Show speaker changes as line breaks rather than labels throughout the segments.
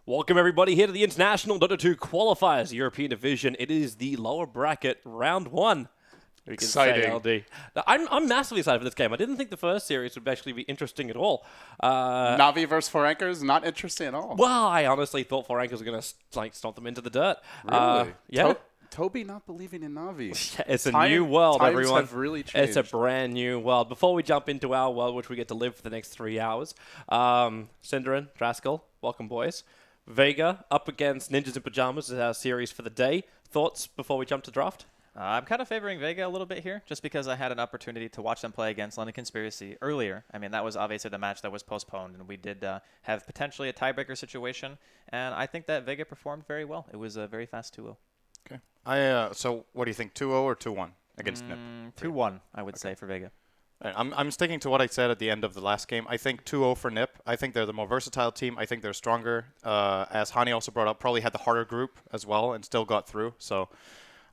Welcome everybody here to the International Dota 2 Qualifiers European Division. It is the lower bracket, round one.
Exciting.
LD. Now, I'm massively excited for this game. I didn't think the first series would actually be interesting at all.
Navi versus 4Anchors, not interesting at all.
Well, I honestly thought 4Anchors were going to stomp them into the dirt.
Really?
Yeah.
Toby not believing in Navi.
It's a new world,
times
everyone.
Have really changed.
It's a brand new world. Before we jump into our world, which we get to live for the next 3 hours, Cinderin, Draskell, welcome, boys. Vega up against Ninjas in Pajamas is our series for the day. Thoughts before we jump to draft?
I'm kind of favoring Vega a little bit here, just because I had an opportunity to watch them play against London Conspiracy earlier. I mean, that was obviously the match that was postponed, and we did have potentially a tiebreaker situation, and I think that Vega performed very well. It was a very fast 2-0.
Okay. So what do you think, 2-0 or 2-1 against NIP?
2-1, I would say, for Vega.
I'm sticking to what I said at the end of the last game. I think 2-0 for NIP. I think they're the more versatile team. I think they're stronger. As Hani also brought up, probably had the harder group as well and still got through. So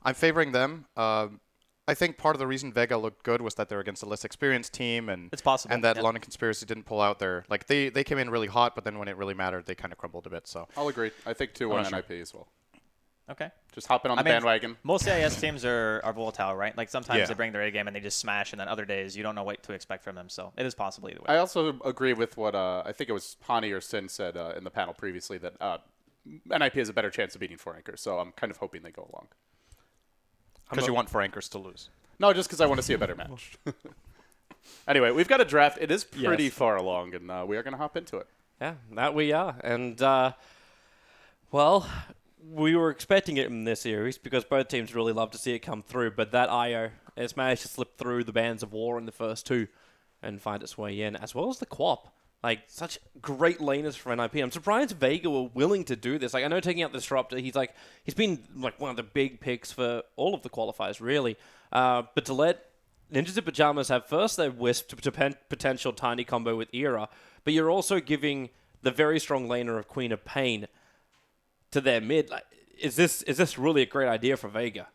I'm favoring them. I think part of the reason Vega looked good was that they're against a less experienced team, and
it's possible,
and that London Conspiracy didn't pull out their they came in really hot, but then when it really mattered, they kind of crumbled a bit. So
I'll agree. I think 2-1 NIP as well.
Okay.
Just hopping on the bandwagon.
Most CIS teams are volatile, right? Like sometimes
they
bring their A game and they just smash, and then other days you don't know what to expect from them. So it is possible either way.
I also agree with what I think it was Hani or Sin said in the panel previously that NIP has a better chance of beating 4Anchors. So I'm kind of hoping they go along.
because you want 4Anchors to lose.
No, just because I want to see a better match. Anyway, we've got a draft. It is pretty far along, and we are going to hop into it.
Yeah, that we are. And, well, we were expecting it in this series because both teams really love to see it come through, but that IO has managed to slip through the Bands of War in the first two and find its way in, as well as the Quap. Like, such great laners for NIP. I'm surprised Vega were willing to do this. Like, I know taking out the Disruptor, he's been like one of the big picks for all of the qualifiers, really. But to let Ninjas in Pajamas have first their Wisp to potential tiny combo with Era, but you're also giving the very strong laner of Queen of Pain to their mid. Like, is this really a great idea for Vega?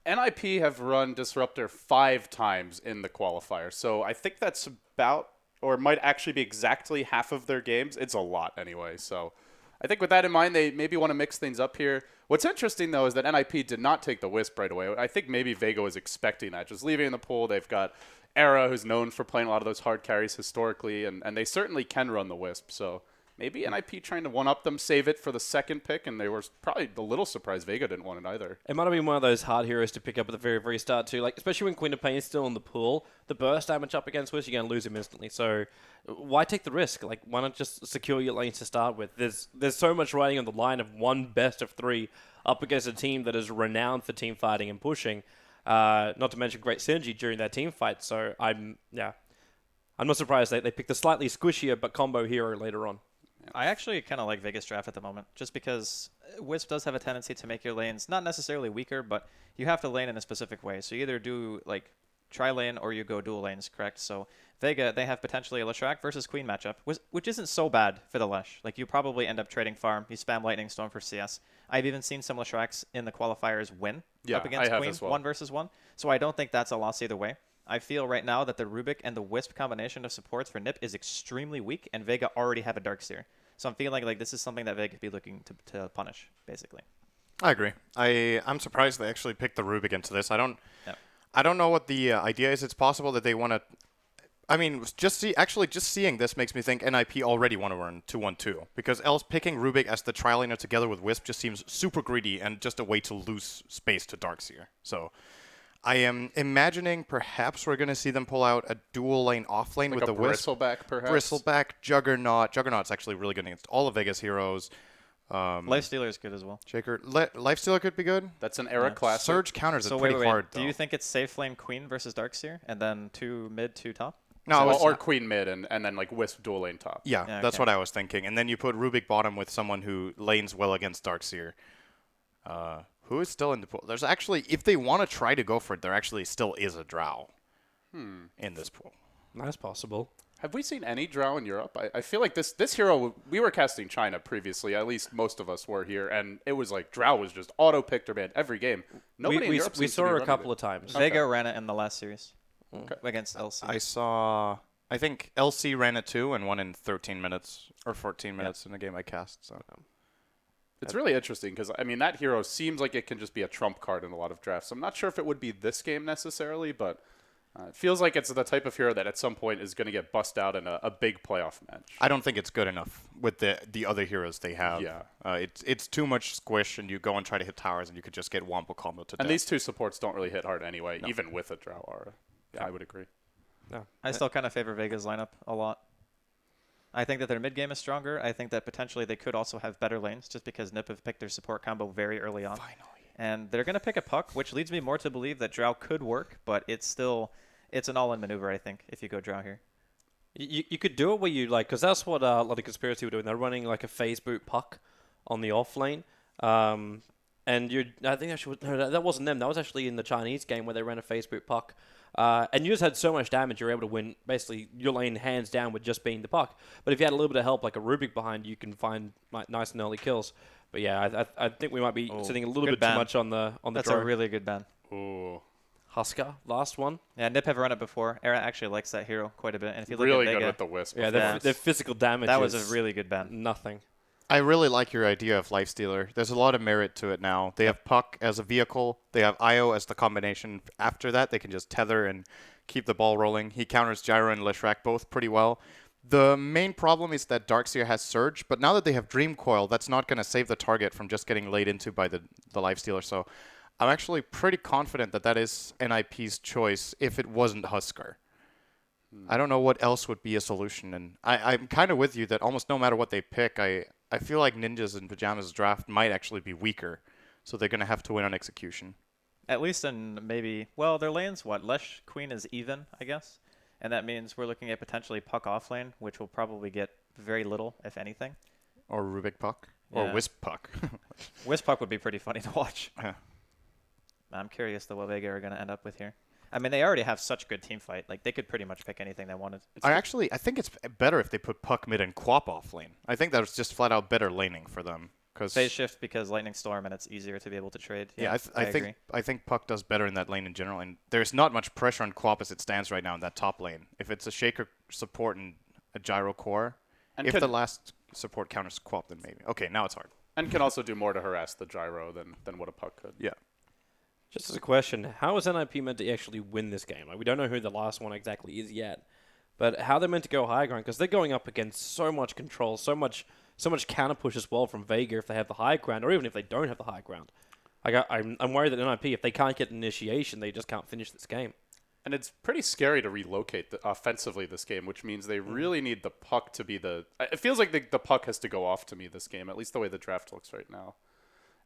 NIP have run Disruptor 5 times in the qualifier, so I think that's about, or it might actually be exactly half of their games. It's a lot anyway, so I think with that in mind, they maybe want to mix things up here. What's interesting, though, is that NIP did not take the Wisp right away. I think maybe Vega was expecting that, just leaving in the pool. They've got Era, who's known for playing a lot of those hard carries historically, and they certainly can run the Wisp, so maybe NIP trying to one-up them, save it for the second pick, and they were probably a little surprised Vega didn't want it either.
It might have been one of those hard heroes to pick up at the very, very start, too. Like, especially when Queen of Pain is still in the pool, the burst damage up against Wish, you're going to lose him instantly. So why take the risk? Like, why not just secure your lanes to start with? There's so much riding on the line of one best of 3 up against a team that is renowned for team fighting and pushing. Not to mention great synergy during that team fight. So I'm not surprised they picked the slightly squishier but combo hero later on.
I actually kind of like Vegas draft at the moment, just because Wisp does have a tendency to make your lanes not necessarily weaker, but you have to lane in a specific way. So you either do like tri-lane or you go dual lanes, correct? So Vega, they have potentially a Leshrac versus Queen matchup, which isn't so bad for the Lesh. Like you probably end up trading farm, you spam Lightning Storm for CS. I've even seen some Leshracs in the qualifiers win up against Queen, 1 versus 1. So I don't think that's a loss either way. I feel right now that the Rubik and the Wisp combination of supports for NIP is extremely weak, and Vega already have a Darkseer. So I'm feeling like this is something that Vega could be looking to punish, basically.
I agree. I'm surprised they actually picked the Rubik into this. I don't know what the idea is. It's possible that they want to. I mean, just seeing this makes me think NIP already want to run 2-1-2, because else picking Rubik as the tri-laner together with Wisp just seems super greedy and just a way to lose space to Darkseer. So I am imagining perhaps we're going to see them pull out a dual lane off lane
Like
with
a
the Wisp.
Bristleback, perhaps?
Bristleback, Juggernaut. Juggernaut's actually really good against all of Vega's heroes.
Lifestealer is good as well.
Shaker. Lifestealer could be good.
That's an Era classic.
Surge counters
So
it pretty hard, though.
Do you think it's safe lane Queen versus Darkseer, and then 2 mid, 2 top?
No,
or Queen mid and then like Wisp dual lane top.
Yeah, that's what I was thinking. And then you put Rubik bottom with someone who lanes well against Darkseer. Who is still in the pool? There's actually, if they want to try to go for it, there actually still is a Drow in this pool.
That's possible.
Have we seen any Drow in Europe? I feel like this hero, we were casting China previously, at least most of us were here, and it was like Drow was just auto-picked or banned every game. Nobody in Europe
we
seems to
saw
be
her a
running
couple
it.
of times.
Vega ran it in the last series
Okay.
against LC.
I think LC ran it too and won in 13 minutes or 14 minutes in the game I cast. So
It's really interesting because, I mean, that hero seems like it can just be a trump card in a lot of drafts. I'm not sure if it would be this game necessarily, but it feels like it's the type of hero that at some point is going to get bust out in a big playoff match.
I don't think it's good enough with the other heroes they have.
Yeah.
It's too much squish, and you go and try to hit towers, and you could just get wombo combo to death.
And these two supports don't really hit hard anyway, even with a Drow Aura. Yeah, I would agree.
No.
I still kind of favor Vega's lineup a lot. I think that their mid game is stronger. I think that potentially they could also have better lanes just because Nip have picked their support combo very early on.
Finally.
And they're going to pick a Puck, which leads me more to believe that Drow could work, but it's an all-in maneuver, I think, if you go Drow here.
You could do it where you like, because that's what a lot of Conspiracy were doing. They're running like a phase boot Puck on the off lane. And I think that wasn't them. That was actually in the Chinese game where they ran a phase boot Puck. And you just had so much damage, you're able to win basically your lane hands down with just being the Puck. But if you had a little bit of help, like a Rubik behind, you can find like nice and early kills. But yeah, I think we might be sitting a little bit too much on the
That's
draw.
a really good ban.
Ooh.
Husker, last one.
Yeah, Nip have run it before. Era actually likes that hero quite a bit. And if you look
Really
at
good
Vega,
with the Wisp.
Yeah,
Yeah.
their physical damage
that was
is
a really good ban.
nothing.
I really like your idea of Lifestealer. There's a lot of merit to it now. They have Puck as a vehicle. They have Io as the combination. After that, they can just tether and keep the ball rolling. He counters Gyro and Leshrac both pretty well. The main problem is that Darkseer has Surge, but now that they have Dream Coil, that's not going to save the target from just getting laid into by the Lifestealer. So I'm actually pretty confident that that is NIP's choice if it wasn't Husker. I don't know what else would be a solution, and I'm kind of with you that almost no matter what they pick, I feel like Ninjas and Pajamas draft might actually be weaker, so they're going to have to win on execution.
At least in maybe, well, their lanes, Lesh Queen is even, I guess. And that means we're looking at potentially Puck off lane, which will probably get very little, if anything.
Or Rubik Puck. Or
Yeah.
Wisp Puck.
Wisp Puck would be pretty funny to watch.
Yeah.
I'm curious though what Vega are going to end up with here. I mean, they already have such good team fight. Like, they could pretty much pick anything they wanted.
I think it's better if they put Puck mid and Quap off lane. I think that's just flat out better laning for them.
Phase shift because Lightning Storm and it's easier to be able to trade.
Yeah, I
agree.
think Puck does better in that lane in general, and there's not much pressure on Quap as it stands right now in that top lane. If it's a Shaker support and a Gyro core,
And
if
could-
the last support counters Quap, then maybe. Okay, now it's hard.
And can also do more to harass the Gyro than what a Puck could.
Yeah.
Just as a question, how is NIP meant to actually win this game? Like, we don't know who the last one exactly is yet, but how they're meant to go high ground, because they're going up against so much control, so much counter push as well from Vega if they have the high ground, or even if they don't have the high ground. Like, I'm worried that NIP, if they can't get initiation, they just can't finish this game.
And it's pretty scary to relocate offensively this game, which means they really need the Puck to be the... It feels like the Puck has to go off to me this game, at least the way the draft looks right now.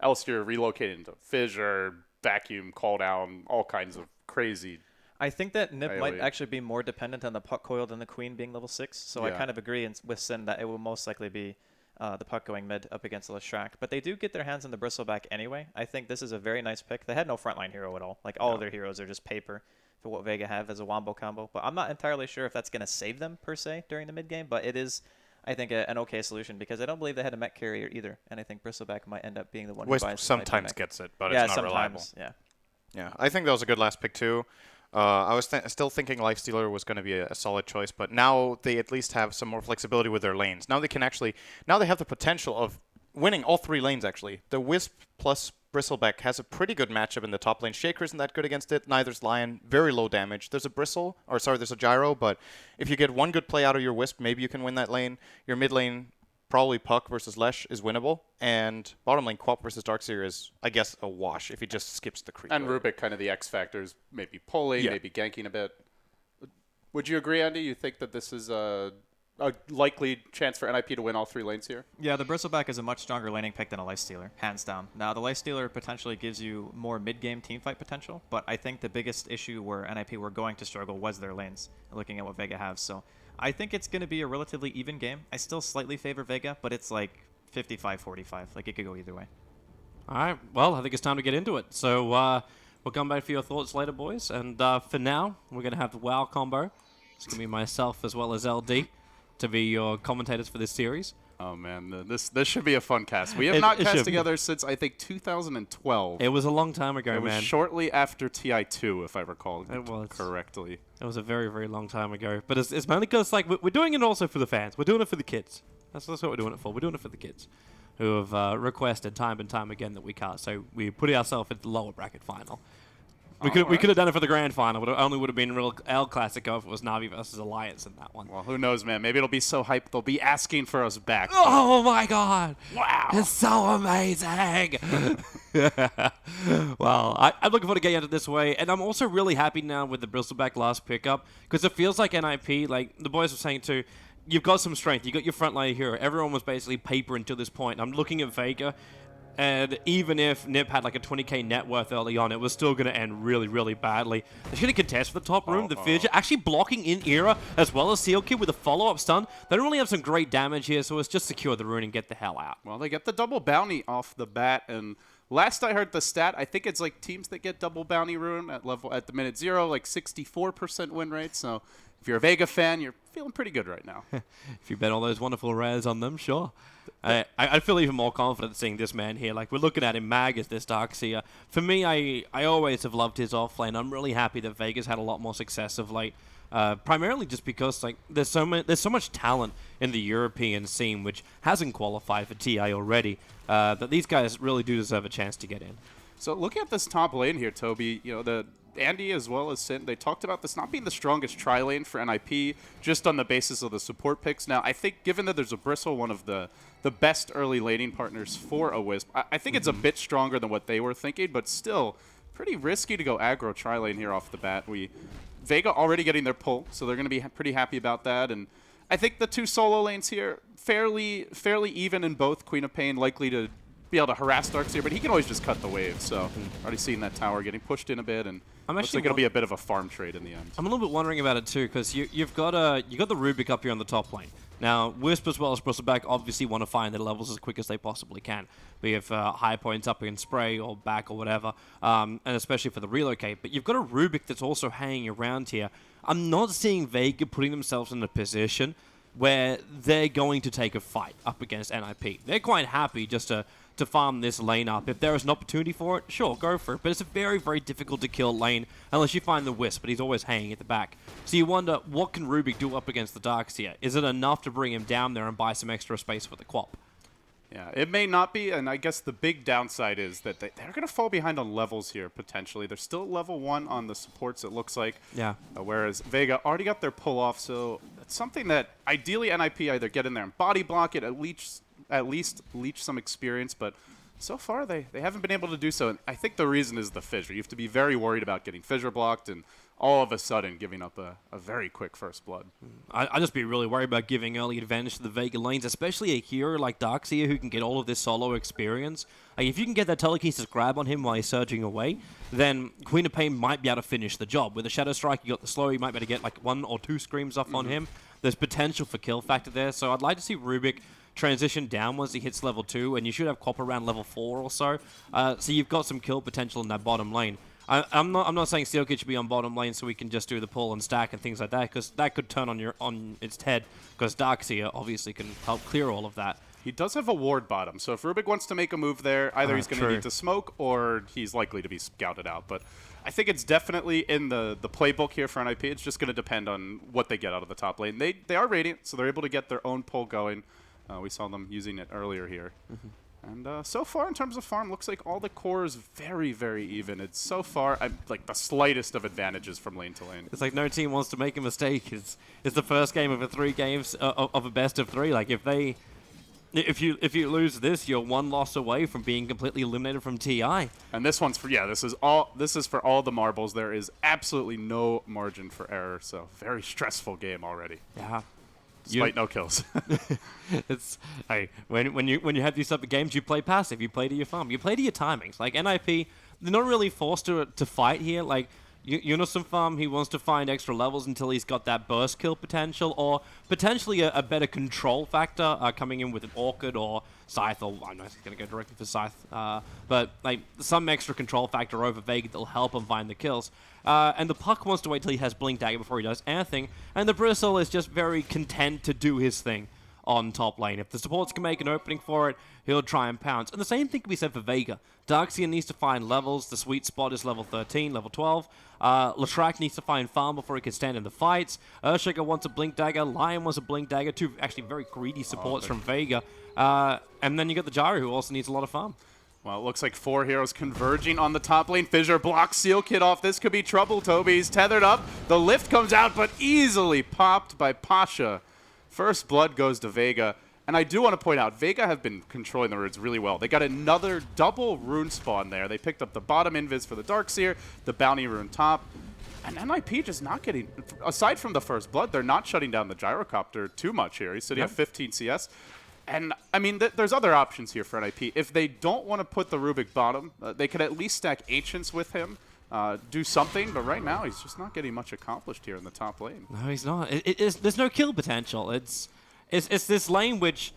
Else you're relocating to Fissure, Vacuum, Call Down, all kinds of crazy...
I think that Nip might
AoE.
actually be more dependent on the Puck coil than the Queen being level 6. So I
Yeah.
kind of agree with Sin that it will most likely be the Puck going mid up against Leshrac. But they do get their hands on the Bristleback anyway. I think this is a very nice pick. They had no frontline hero at all. Like, all of their heroes are just paper for what Vega have as a wombo combo. But I'm not entirely sure if that's going to save them, per se, during the mid game. But it is, I think, an okay solution because I don't believe they had a mech carrier either. And I think Bristleback might end up being the one who
Wisp
buys the
sometimes
mech.
gets it, but
Yeah,
it's not reliable.
sometimes, yeah.
Yeah, I think that was a good last pick too. I was still thinking Lifestealer was going to be a solid choice, but now they at least have some more flexibility with their lanes. Now they have the potential of winning all three lanes actually. The Wisp plus Bristleback has a pretty good matchup in the top lane. Shaker isn't that good against it. Neither's Lion. Very low damage. There's a Gyro, but if you get one good play out of your Wisp, maybe you can win that lane. Your mid lane, probably Puck versus Lesh is winnable, and bottom lane Quap versus Darkseer is, I guess, a wash if he just skips the creep.
And Rubik, kind of the X factors, maybe pulling,
Yeah.
maybe ganking a bit. Would you agree, Andy? You think that this is a likely chance for NIP to win all three lanes here?
Yeah, the Bristleback is a much stronger laning pick than a Lifestealer, hands down. Now, the Lifestealer potentially gives you more mid-game teamfight potential, but I think the biggest issue where NIP were going to struggle was their lanes, looking at what Vega has. So I think it's going to be a relatively even game. I still slightly favor Vega, but it's like 55-45. Like, it could go either way.
All right, well, I think it's time to get into it. So we'll come back for your thoughts later, boys. And for now, we're going to have the WoW combo. It's going to be myself as well as LD to be your commentators for this series.
Oh man, this should be a fun cast. We have
It-
not
it
cast
should be.
together since I think 2012.
It was a long time ago,
It was
man.
shortly after TI2, if I recall
It was.
correctly.
It was a very, very long time ago. But it's mainly because like we're doing it also for the fans. We're doing it for the kids. That's what we're doing it for. We're doing it for the kids. who have requested time and time again that we can't. So we put ourselves into the lower bracket final. We could have done it for the grand final, but it only would have been real El Clasico if it was Navi versus Alliance in that one.
Well, who knows, man? Maybe it'll be so hyped they'll be asking for us back.
Oh my God!
Wow.
It's so amazing. Well, I'm looking forward to getting into this way, and I'm also really happy now with the Bristleback last pickup because it feels like NIP, like the boys were saying too. You've got some strength. You got your front layer hero. Everyone was basically paper until this point. I'm looking at Vega. And even if Nip had like a 20k net worth early on, it was still going to end really, really badly. They're going to contest for the top room. The Fidget actually blocking in Era as well as Seal Kid with a follow-up stun. They don't really have some great damage here, so it's just secure the rune and get the hell out.
Well, they get the double bounty off the bat, and last I heard the stat, I think it's like teams that get double bounty rune at the minute 0, like 64% win rate. So if you're a Vega fan, you're feeling pretty good right now.
If you bet all those wonderful rares on them, sure. I feel even more confident seeing this man here. Like, we're looking at him, Mag as this Darkseer. For me, I always have loved his offlane. I'm really happy that Vega's had a lot more success of late. Primarily just because like there's so much talent in the European scene which hasn't qualified for TI already. That these guys really do deserve a chance to get in.
So looking at this top lane here, Toby, you know, the Andy as well as Sin, they talked about this not being the strongest tri-lane for NIP, just on the basis of the support picks. Now, I think given that there's a Bristle, one of the best early laning partners for a Wisp, I think it's a bit stronger than what they were thinking, but still pretty risky to go aggro tri-lane here off the bat. Vega already getting their pull, so they're going to be pretty happy about that. And I think the two solo lanes here, fairly even in both. Queen of Pain likely to be able to harass Darkseer, but he can always just cut the wave. So already seeing that tower getting pushed in a bit, and looks like it'll be a bit of a farm trade in the end.
I'm a little bit wondering about it too, because you've got the Rubik up here on the top lane. Now, Wisp as well as Bristleback obviously want to find their levels as quick as they possibly can. Be it high points up in Spray or back or whatever, and especially for the relocate. But you've got a Rubik that's also hanging around here. I'm not seeing Vega putting themselves in a position where they're going to take a fight up against NIP. They're quite happy just to farm this lane up. If there is an opportunity for it, sure, go for it. But it's a very, very difficult to kill lane unless you find the Wisp, but he's always hanging at the back. So you wonder, what can Rubik do up against the Darkseer? Is it enough to bring him down there and buy some extra space for the Quap?
Yeah, it may not be, and I guess the big downside is that they're going to fall behind on levels here, potentially. They're still at level 1 on the supports, it looks like.
Yeah.
Whereas Vega already got their pull-off, so it's something that ideally NIP either get in there and body block it, at least leech some experience, but so far they haven't been able to do so. And I think the reason is the Fissure. You have to be very worried about getting Fissure blocked and all of a sudden giving up a very quick first blood.
I'd just be really worried about giving early advantage to the Vega lanes, especially a hero like Darkseer who can get all of this solo experience. Like, if you can get that telekinesis grab on him while he's surging away, then Queen of Pain might be able to finish the job. With a Shadow Strike, you got the slow, you might be able to get like 1 or 2 screams off on him. There's potential for kill factor there, so I'd like to see Rubik transition down once he hits level 2, and you should have Quap around level 4 or so. So you've got some kill potential in that bottom lane. I'm not saying Steel Kid should be on bottom lane so we can just do the pull and stack and things like that, because that could turn on its head, because Darkseer obviously can help clear all of that.
He does have a ward bottom, so if Rubik wants to make a move there, either he's going to need to smoke or he's likely to be scouted out. But I think it's definitely in the playbook here for NIP. It's just going to depend on what they get out of the top lane. They are Radiant, so they're able to get their own pull going. We saw them using it earlier here. And so far, in terms of farm, looks like all the core is very, very even. It's so far like the slightest of advantages from lane to lane.
It's like no team wants to make a mistake. It's the first game of 3 games of a best of 3. Like if you lose this, you're 1 loss away from being completely eliminated from TI.
And this one's for this is for all the marbles. There is absolutely no margin for error. So very stressful game already.
Yeah.
Despite no kills.
It's when you have these type of games, you play passive. You play to your farm. You play to your timings. Like NIP, they're not really forced to fight here. Like Unison farm, he wants to find extra levels until he's got that burst kill potential, or potentially a better control factor coming in with an Orchid or Scythe, or I know he's going to go directly for Scythe, but like some extra control factor over Vega that'll help him find the kills. And the Puck wants to wait till he has Blink Dagger before he does anything, and the Bristle is just very content to do his thing. on top lane. If the supports can make an opening for it, he'll try and pounce. And the same thing can be said for Vega. Darkseer needs to find levels. The sweet spot is level 13, level 12. Leshrac needs to find farm before he can stand in the fights. Earthshaker wants a Blink Dagger. Lion wants a Blink Dagger. Two actually very greedy supports from Vega. And then you got the Gyro, who also needs a lot of farm.
Well, it looks like 4 heroes converging on the top lane. Fissure blocks Seal Kid off. This could be trouble. Toby's tethered up. The lift comes out, but easily popped by Pasha. First blood goes to Vega. And I do want to point out, Vega have been controlling the runes really well. They got another double rune spawn there. They picked up the bottom invis for the Darkseer, the bounty rune top. And NIP just not getting, aside from the first blood, they're not shutting down the Gyrocopter too much here. He's sitting at 15 CS. And, I mean, there's other options here for NIP. If they don't want to put the Rubik bottom, they could at least stack Ancients with him, do something. But right now, he's just not getting much accomplished here in the top lane.
No, he's not. There's no kill potential. It's this lane which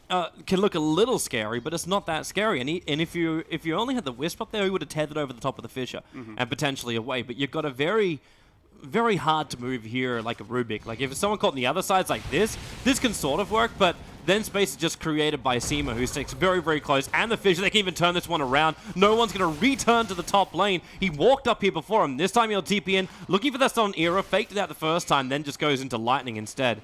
can look a little scary, but it's not that scary. And if you only had the Wisp up there, he would have tethered over the top of the Fissure and potentially away. But you've got a very hard to move here like a Rubik. Like if someone caught on the other sides like this can sort of work, but then space is just created by Seema, who sticks very, very close, and the Fissure. They can even turn this one around. No one's going to return to the top lane. He walked up here before him. This time he'll TP in, looking for that stolen era, faked it out the first time, then just goes into Lightning instead.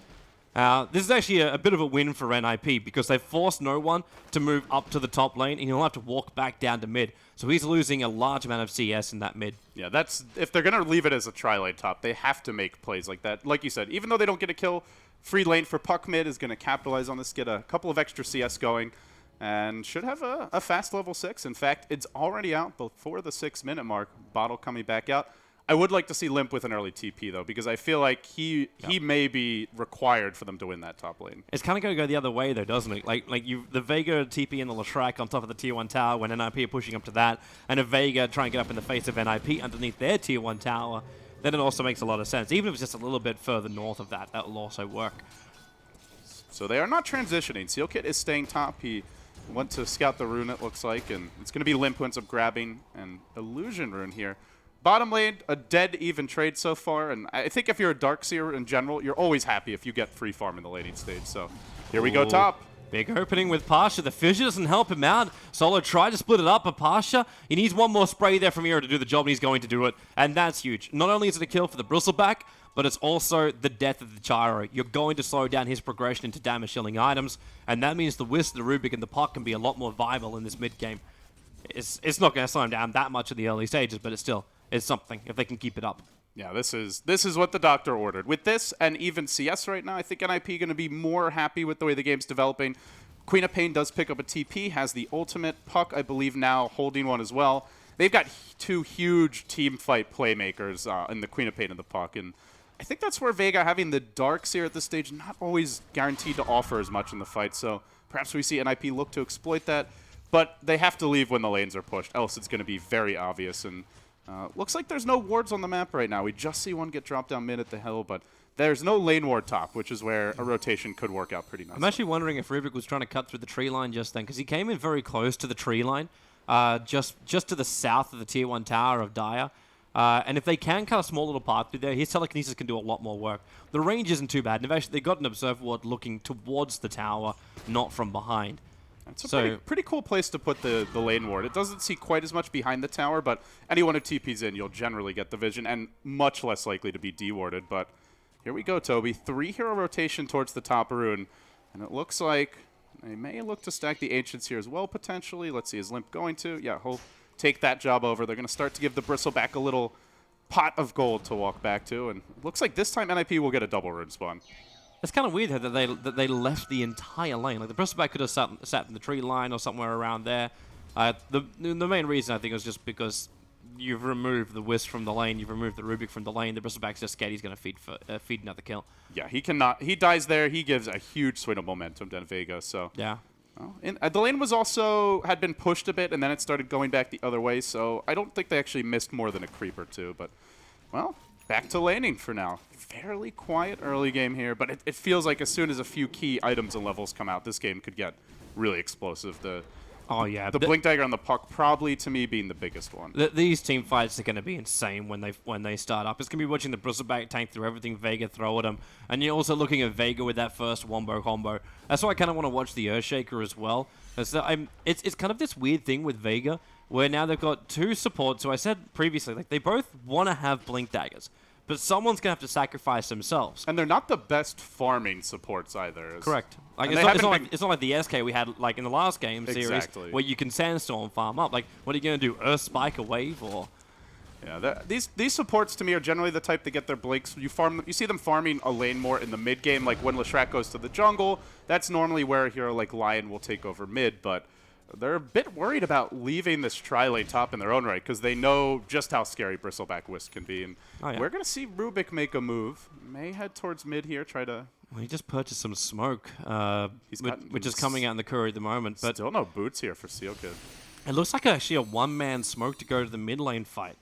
This is actually a bit of a win for NIP because they forced no one to move up to the top lane, and he'll have to walk back down to mid. So he's losing a large amount of CS in that mid.
Yeah, that's if they're going to leave it as a tri-lane top, they have to make plays like that. Like you said, even though they don't get a kill, free lane for Puck mid is going to capitalize on this, get a couple of extra CS going, and should have a fast level 6. In fact, it's already out before the 6-minute mark. Bottle coming back out. I would like to see Limp with an early TP, though, because I feel like he may be required for them to win that top lane.
It's kind of going to go the other way, though, doesn't it? Like the Vega TP and the Leshrac on top of the Tier 1 tower when NIP are pushing up to that, and a Vega trying to get up in the face of NIP underneath their Tier 1 tower, then it also makes a lot of sense. Even if it's just a little bit further north of that, that will also work.
So they are not transitioning. Sealkit is staying top. He went to scout the rune, it looks like, and it's going to be Limp who ends up grabbing an Illusion rune here. Bottom lane, a dead even trade so far, and I think if you're a Darkseer in general, you're always happy if you get free farm in the laning stage. So here we go top.
Big opening with Pasha. The Fissure doesn't help him out. Solo tried to split it up, but Pasha, he needs one more spray there from Era to do the job, and he's going to do it. And that's huge. Not only is it a kill for the Bristleback, but it's also the death of the Gyro. You're going to slow down his progression into damage-shielding items, and that means the Wisp, the Rubik, and the Puck can be a lot more viable in this mid-game. It's not going to slow him down that much in the early stages, but it's something if they can keep it up.
Yeah, this is what the doctor ordered. With this and even CS right now, I think NIP going to be more happy with the way the game's developing. Queen of Pain does pick up a TP, has the ultimate. Puck, I believe, now holding one as well. They've got two huge team fight playmakers in the Queen of Pain and the Puck, and I think that's where Vega, having the Darkseer at this stage, not always guaranteed to offer as much in the fight, so perhaps we see NIP look to exploit that, but they have to leave when the lanes are pushed, else it's going to be very obvious, and looks like there's no wards on the map right now. We just see one get dropped down mid at the hill, but there's no lane ward top, which is where a rotation could work out pretty nicely.
I'm actually wondering if Rubik was trying to cut through the tree line just then, because he came in very close to the tree line, just to the south of the Tier 1 tower of Dire. And if they can cut a small little path through there, his telekinesis can do a lot more work. The range isn't too bad, and they got an Observer Ward looking towards the tower, not from behind.
It's a pretty cool place to put the lane ward. It doesn't see quite as much behind the tower, but anyone who TPs in, you'll generally get the vision, and much less likely to be dewarded. But here we go, Toby. 3-hero rotation towards the top rune, and it looks like they may look to stack the Ancients here as well, potentially. Let's see, is Limp going to? Yeah, he'll take that job over. They're going to start to give the Bristleback a little pot of gold to walk back to, and it looks like this time NIP will get a double rune spawn.
It's kind of weird that they left the entire lane. Like the Bristleback could have sat in the tree line or somewhere around there. The main reason I think was just because you've removed the Wisp from the lane, you've removed the Rubik from the lane. The Bristleback's just scared he's going to feed another kill.
Yeah, he cannot. He dies there. He gives a huge swing of momentum to Vega. So
yeah.
Well, the lane was also had been pushed a bit, and then it started going back the other way. So I don't think they actually missed more than a creep or two. But well, back to laning for now. Fairly quiet early game here, but it feels like as soon as a few key items and levels come out, this game could get really explosive. The
Oh yeah,
The Blink Dagger on the puck probably to me being the biggest one.
These team fights are going to be insane when they start up. It's going to be watching the Bristleback tank through everything Vega throw at him, and you're also looking at Vega with that first wombo combo. That's why I kind of want to watch the Earthshaker as well. It's kind of this weird thing with Vega where now they've got two supports. So I said previously, like they both want to have Blink Daggers, but someone's going to have to sacrifice themselves.
And they're not the best farming supports either.
Correct. Like
And
it's not like the SK we had like in the last game series
Exactly.
where you can Sandstorm farm up. Like, what are you going to do? Earth Spike a wave or?
Yeah, these supports to me are generally the type that get their blinks. You see them farming a lane more in the mid game, like when Leshrac goes to the jungle. That's normally where a hero like Lion will take over mid, but they're a bit worried about leaving this tri-lane top in their own right because they know just how scary Bristleback Wisp can be. And we're going to see Rubik make a move. May head towards mid here, try to...
Well, he just purchased some smoke, which is coming out in the Curry at the moment. But
still no boots here for Sealkid.
It looks like actually a one-man smoke to go to the mid lane fight.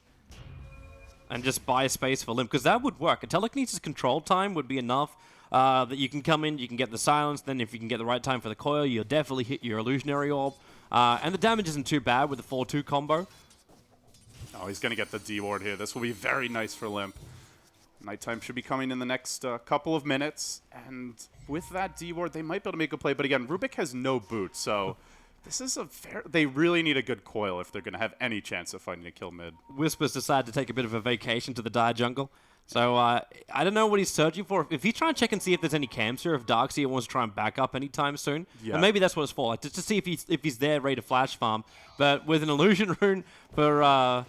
And just buy a space for Limp, because that would work. A telekinesis control time would be enough that you can come in, you can get the silence, then if you can get the right time for the coil, you'll definitely hit your illusionary orb. And the damage isn't too bad with the 4-2 combo.
Oh, he's going to get the D-ward here. This will be very nice for Limp. Nighttime should be coming in the next couple of minutes. And with that D-ward, they might be able to make a play. But again, Rubik has no boots, so this is they really need a good coil if they're going to have any chance of finding a kill mid.
Whispers decided to take a bit of a vacation to the Dire Jungle. So I don't know what he's searching for. If he's trying to check and see if there's any camps here, if Darkseer wants to try and back up anytime soon, and maybe that's what it's for, like, just to see if he's there ready to flash farm. But with an illusion rune for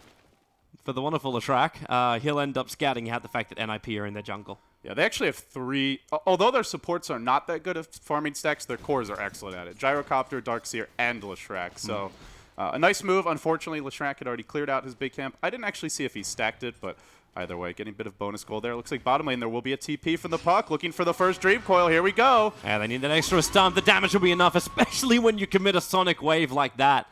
the wonderful Leshrac, he'll end up scouting out the fact that NIP are in their jungle.
Yeah, they actually have 3. Although their supports are not that good at farming stacks, their cores are excellent at it. Gyrocopter, Darkseer, and Leshrac. So a nice move. Unfortunately, Leshrac had already cleared out his big camp. I didn't actually see if he stacked it, but either way, getting a bit of bonus gold there. Looks like bottom lane there will be a TP from the puck. Looking for the first Dream Coil. Here we go.
Yeah, they need that extra stun. The damage will be enough, especially when you commit a Sonic Wave like that.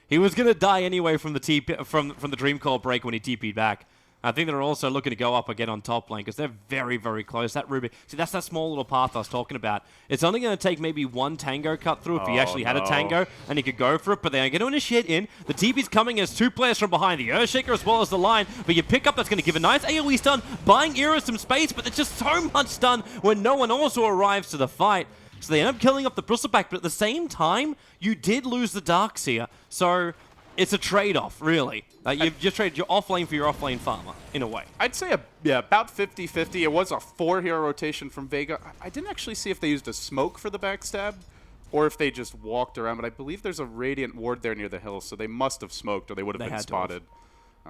He was going to die anyway from the TP, from the Dream Coil break when he TP'd back. I think they're also looking to go up again on top lane because they're very, very close. That Rubik, see, that's that small little path I was talking about. It's only going to take maybe one Tango cut through if he actually had a Tango and he could go for it, but they're going to initiate in. The TP's coming as 2 players from behind, the Earthshaker as well as the line, but you pick up, that's going to give a nice AoE stun, buying Era some space, but there's just so much stun when no one also arrives to the fight. So they end up killing up the Bristleback, but at the same time, you did lose the Darkseer, so it's a trade-off, really. You've just traded your off-lane for your off-lane farmer, in a way.
I'd say about 50-50. It was a 4-hero rotation from Vega. I didn't actually see if they used a smoke for the backstab or if they just walked around, but I believe there's a Radiant ward there near the hill, so they must have smoked or they would have been spotted.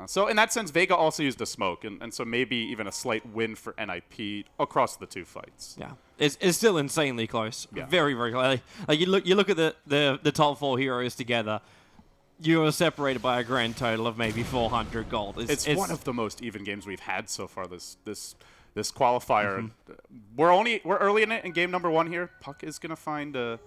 So in that sense, Vega also used a smoke, and so maybe even a slight win for NIP across the 2 fights.
Yeah, it's still insanely close.
Yeah.
Very, very close. Like you look at the top 4 heroes together. You are separated by a grand total of maybe 400 gold.
It's one of the most even games we've had so far this qualifier. We're early in it in game number 1 here. Puck is gonna find a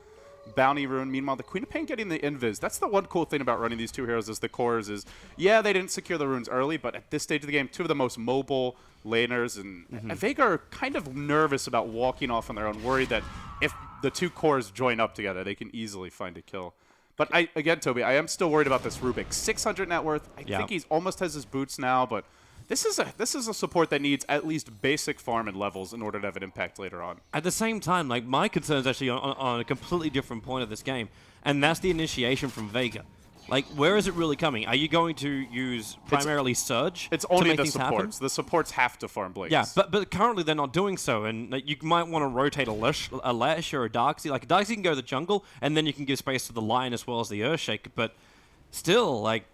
bounty rune. Meanwhile, the Queen of Pain getting the invis. That's the one cool thing about running these 2 heroes is the cores is, yeah, they didn't secure the runes early, but at this stage of the game, 2 of the most mobile laners, and Vega are kind of nervous about walking off on their own, worried that if the 2 cores join up together, they can easily find a kill. But again, Toby, I am still worried about this Rubik. 600 net worth. I think he's almost has his boots now, but this is a support that needs at least basic farm and levels in order to have an impact later on.
At the same time, like my concern is actually on a completely different point of this game, and that's the initiation from Vega. Like, where is it really coming? Are you going to use primarily Surge?
It's only
to make
the
things
supports.
happen?
The supports have to farm Blinks.
Yeah, but currently they're not doing so, and like, you might want to rotate a Lesh or a Darkseer. Like, a Darkseer can go to the jungle, and then you can give space to the Lion as well as the Earthshaker, but still, like,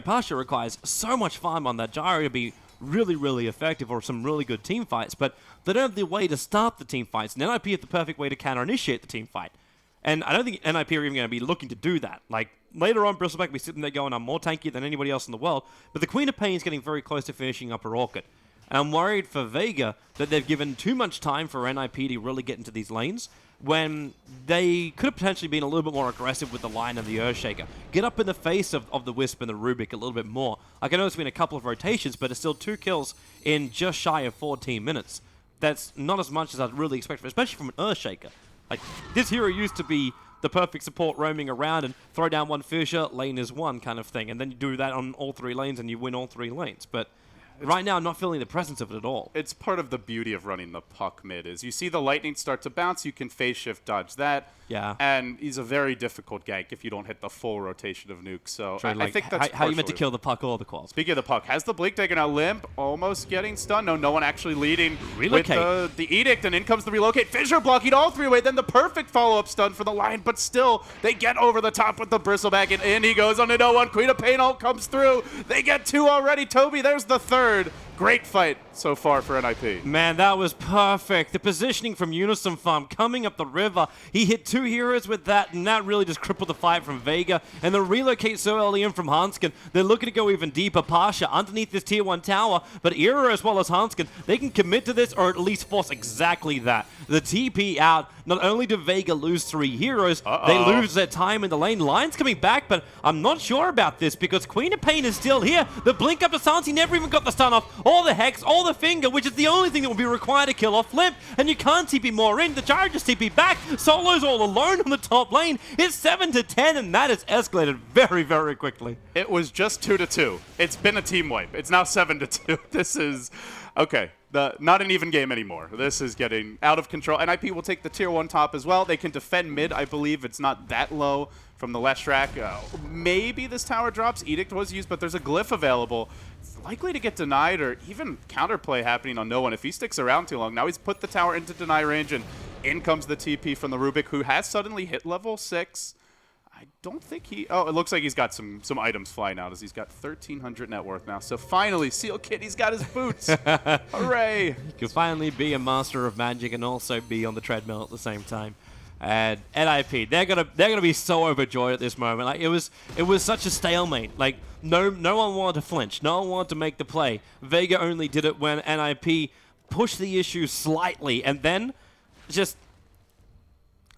Pasha requires so much farm on that Gyro to be really, really effective or some really good team fights, but they don't have the way to start the team fights, and NIP have the perfect way to counter-initiate the team fight. And I don't think NIP are even going to be looking to do that. Like, later on, Bristleback will be sitting there going, I'm more tanky than anybody else in the world, but the Queen of Pain is getting very close to finishing up her Orchid. And I'm worried for Vega that they've given too much time for NIP to really get into these lanes when they could have potentially been a little bit more aggressive with the Lion and the Earthshaker. Get up in the face of the Wisp and the Rubik a little bit more. Like, I know it's been a couple of rotations, but it's still 2 kills in just shy of 14 minutes. That's not as much as I'd really expect, especially from an Earthshaker. Like, this hero used to be the perfect support roaming around and throw down one Fissure, lane is one kind of thing. And then you do that on all 3 lanes and you win all 3 lanes. But right now, I'm not feeling the presence of it at all.
It's part of the beauty of running the puck mid is you see the lightning start to bounce, you can phase shift dodge that.
Yeah.
And he's a very difficult gank if you don't hit the full rotation of nukes. So I think that's
how you meant to
partially-
kill the puck or the quals.
Speaking of the puck, has the Blink Dagger now limp, almost getting stunned. No one actually leading
Relocate.
with the Edict, and in comes the Relocate. Fissure blocking all 3-way, then the perfect follow-up stun for the Lion, but still, they get over the top with the Bristleback, and in he goes onto no one. Queen of Pain ult comes through. They get 2 already. Toby, there's the 3rd. Great fight so far for NIP.
Man, that was perfect. The positioning from Unison Farm coming up the river. He hit 2 heroes with that, and that really just crippled the fight from Vega. And the relocate so early in from Hanskin, they're looking to go even deeper. Pasha underneath this tier 1 tower, but Era as well as Hanskin, they can commit to this or at least force exactly that. The TP out, not only do Vega lose 3 heroes, they lose their time in the lane. Lion's coming back, but I'm not sure about this because Queen of Pain is still here. The blink up to Sansi never even got the stun off. All the Hex, all the Finger, which is the only thing that will be required to kill off Limp, and you can't TP more in. The Gyro just TP back. Solo's all alone on the top lane. It's 7-10, and that has escalated very, very quickly.
It was just 2-2. It's been a team wipe. It's now 7-2. This is... Okay, not an even game anymore. This is getting out of control. NIP will take the tier 1 top as well. They can defend mid, I believe. It's not that low from the Leshrac. Maybe this tower drops. Edict was used, but there's a glyph available. It's likely to get denied or even counterplay happening on no one if he sticks around too long. Now he's put the tower into deny range, and in comes the TP from the Rubik, who has suddenly hit level 6. I don't think he... Oh, it looks like he's got some items flying out as he's got 1,300 net worth now. So finally, Seal Kitty's got his boots. Hooray!
You can finally be a master of magic and also be on the treadmill at the same time. And NIP, they're gonna be so overjoyed at this moment. Like it was such a stalemate. Like no one wanted to flinch. No one wanted to make the play. Vega only did it when NIP pushed the issue slightly, and then just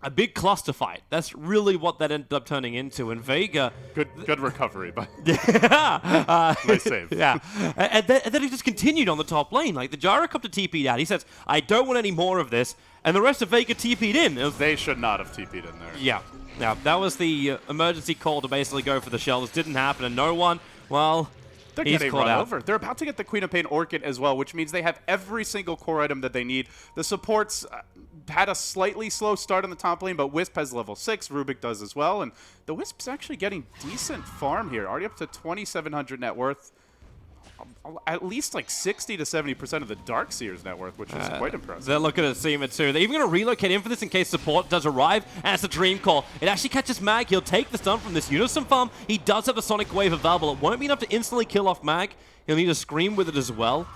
a big cluster fight. That's really what that ended up turning into. And Vega...
Good recovery, but
nice
save.
Yeah. And then he just continued on the top lane. Like, the Gyrocopter TP'd out. He says, I don't want any more of this. And the rest of Vega TP'd in.
They should not have TP'd in there.
Yeah. Yeah, that was the emergency call to basically go for the shelters. Didn't happen, and no one, well...
They're getting run over. They're about to get the Queen of Pain Orchid as well, which means they have every single core item that they need. The supports had a slightly slow start on the top lane, but Wisp has level 6. Rubik does as well. And the Wisp's actually getting decent farm here, already up to 2,700 net worth. At least like 60 to 70% of the Darkseer's net worth, which is quite impressive.
They're looking at Seema too. They're even going to relocate in for this in case support does arrive, and it's a Dream Call. It actually catches Mag. He'll take the stun from this Unison farm. He does have a Sonic Wave available. It won't be enough to instantly kill off Mag. He'll need a Scream with it as well.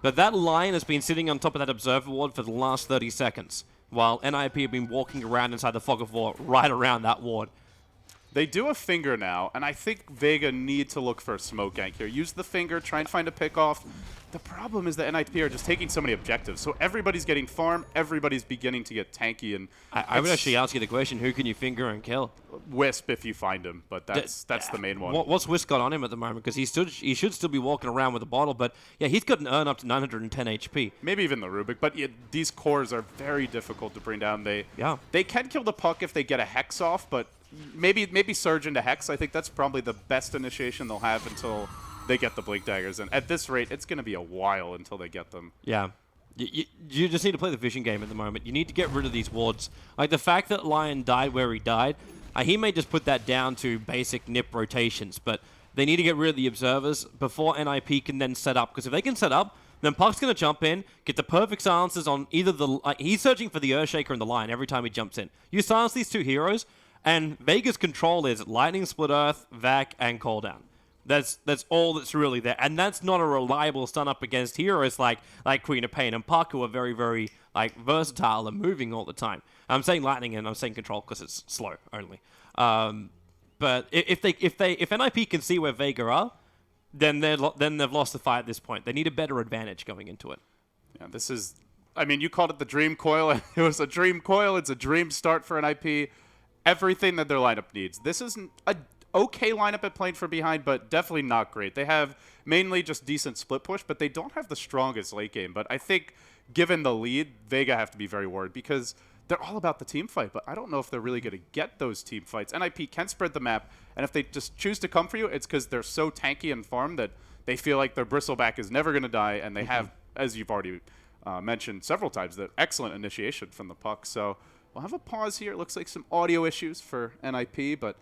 But that Lion has been sitting on top of that Observer Ward for the last 30 seconds, while NIP have been walking around inside the Fog of War right around that ward.
They do a finger now, and I think Vega need to look for a smoke gank here. Use the finger, try and find a pick off. The problem is that NIP are just taking so many objectives. So everybody's getting farm, everybody's beginning to get tanky, and
I would actually ask you the question, who can you finger and kill?
Wisp if you find him, but that's the main one.
What's Wisp got on him at the moment? Because he should still be walking around with a bottle, but yeah, he's got an earn up to 910 HP.
Maybe even the Rubik, but these cores are very difficult to bring down. They can kill the puck if they get a Hex off, but maybe Surge into Hex. I think that's probably the best initiation they'll have until they get the Blink Daggers. And at this rate, it's going to be a while until they get them.
Yeah. You just need to play the vision game at the moment. You need to get rid of these wards. Like, the fact that Lion died where he died, he may just put that down to basic NIP rotations, but they need to get rid of the Observers before NIP can then set up. Because if they can set up, then Puck's going to jump in, get the perfect silences on either the... he's searching for the Earthshaker and the Lion every time he jumps in. You silence these two heroes, and Vega's control is Lightning, Split Earth, Vac, and Call Down. That's all that's really there. And that's not a reliable stun up against heroes like Queen of Pain and Puck, who are very, very versatile and moving all the time. I'm saying Lightning and I'm saying Control because it's slow only. But if NIP can see where Vega are, then they've lost the fight at this point. They need a better advantage going into it.
Yeah, this is... I mean, you called it the Dream Coil. It was a Dream Coil. It's a dream start for NIP. Everything that their lineup needs. This isn't a okay lineup at playing from behind, but definitely not great. They have mainly just decent split push, but they don't have the strongest late game. But I think, given the lead, Vega have to be very worried because they're all about the team fight, but I don't know if they're really going to get those team fights. NIP can spread the map, and if they just choose to come for you, it's because they're so tanky and farm that they feel like their Bristleback is never going to die, and they have, as you've already mentioned several times, the excellent initiation from the puck. So we'll have a pause here. It looks like some audio issues for NIP, but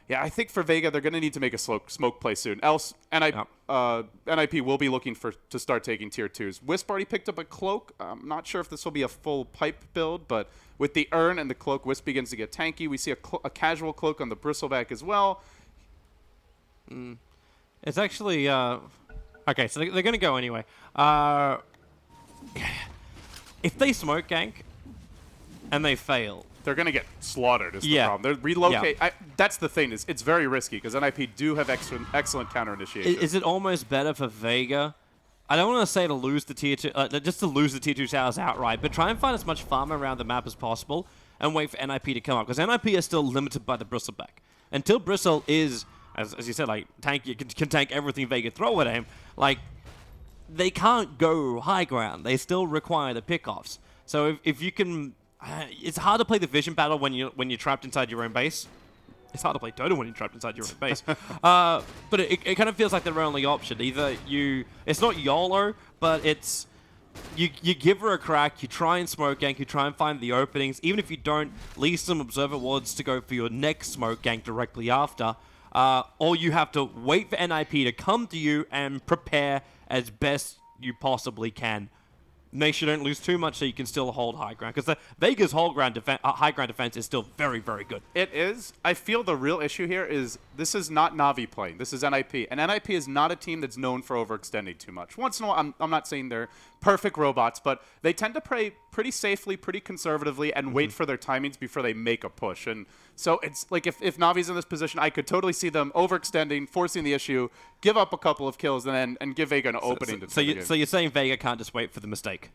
yeah, I think for Vega, they're going to need to make a smoke play soon. Else, NIP will be looking to start taking tier 2s. Wisp already picked up a cloak. I'm not sure if this will be a full pipe build, but with the urn and the cloak, Wisp begins to get tanky. We see a casual cloak on the Bristleback as well.
It's actually okay. So they're going to go anyway. If they smoke gank and they fail,
they're going to get slaughtered is the problem. They're relocate.
Yeah.
That's the thing. Is it's very risky because NIP do have excellent counter initiation.
Is it almost better for Vega? I don't want to say to lose the tier 2, just to lose the tier 2 towers outright, but try and find as much farm around the map as possible and wait for NIP to come up, because NIP is still limited by the Bristleback. Until Bristle is, as you said, like tanky, can tank everything Vega throw at him, like they can't go high ground. They still require the pickoffs. So if you can, it's hard to play the vision battle when you're trapped inside your own base. It's hard to play Dota when you're trapped inside your own base. But it kind of feels like their only option. Either it's not YOLO, but it's you give her a crack, you try and smoke gank, you try and find the openings. Even if you don't, leave some observer wards to go for your next smoke gank directly after. Or you have to wait for NIP to come to you and prepare as best you possibly can. Make sure you don't lose too much so you can still hold high ground. Because Vega's high ground defense is still very, very good.
It is. I feel the real issue here is this is not Na'Vi playing. This is NIP. And NIP is not a team that's known for overextending too much. Once in a while, I'm not saying they're perfect robots, but they tend to play pretty safely, pretty conservatively, and wait for their timings before they make a push. And so it's like if Na'Vi's in this position, I could totally see them overextending, forcing the issue, give up a couple of kills, and give Vega an opening.
So you're saying Vega can't just wait for the mistake?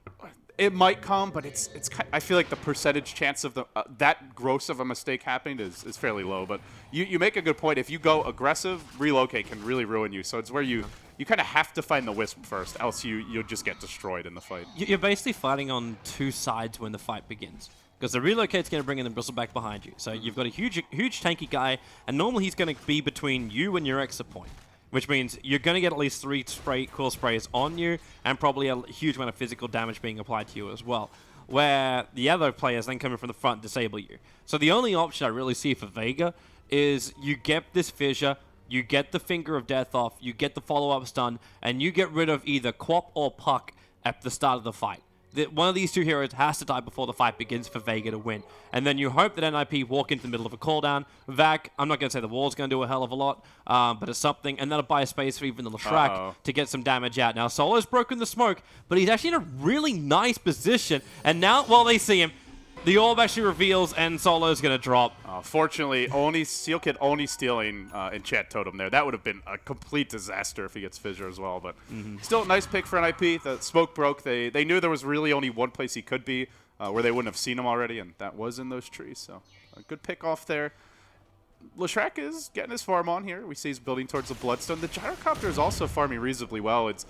It might come, but it's. I feel like the percentage chance of that gross of a mistake happening is fairly low. But you make a good point. If you go aggressive, relocate can really ruin you. So it's where you kind of have to find the Wisp first, else you'll just get destroyed in the fight.
You're basically fighting on two sides when the fight begins. Because the relocate's going to bring in the Bristleback behind you. So you've got a huge tanky guy, and normally he's going to be between you and your exit point. Which means you're going to get at least 3 cool sprays on you, and probably a huge amount of physical damage being applied to you as well. Where the other players then coming from the front disable you. So the only option I really see for Vega is you get this fissure, you get the Finger of Death off, you get the follow-up stun, and you get rid of either Quap or Puck at the start of the fight. One of these two heroes has to die before the fight begins for Vega to win. And then you hope that NIP walk into the middle of a cooldown. Vac, I'm not going to say the wall's going to do a hell of a lot, but it's something. And that'll buy a space for even the Leshrac to get some damage out. Now, Solo's broken the smoke, but he's actually in a really nice position. And now, while they see him, the orb actually reveals, and Solo's going to drop.
Fortunately, SealKit only stealing Enchant Totem there. That would have been a complete disaster if he gets Fissure as well. But still a nice pick for NIP. The smoke broke. They knew there was really only one place he could be where they wouldn't have seen him already, and that was in those trees. So a good pick off there. Leshrac is getting his farm on here. We see he's building towards the Bloodstone. The Gyrocopter is also farming reasonably well. It's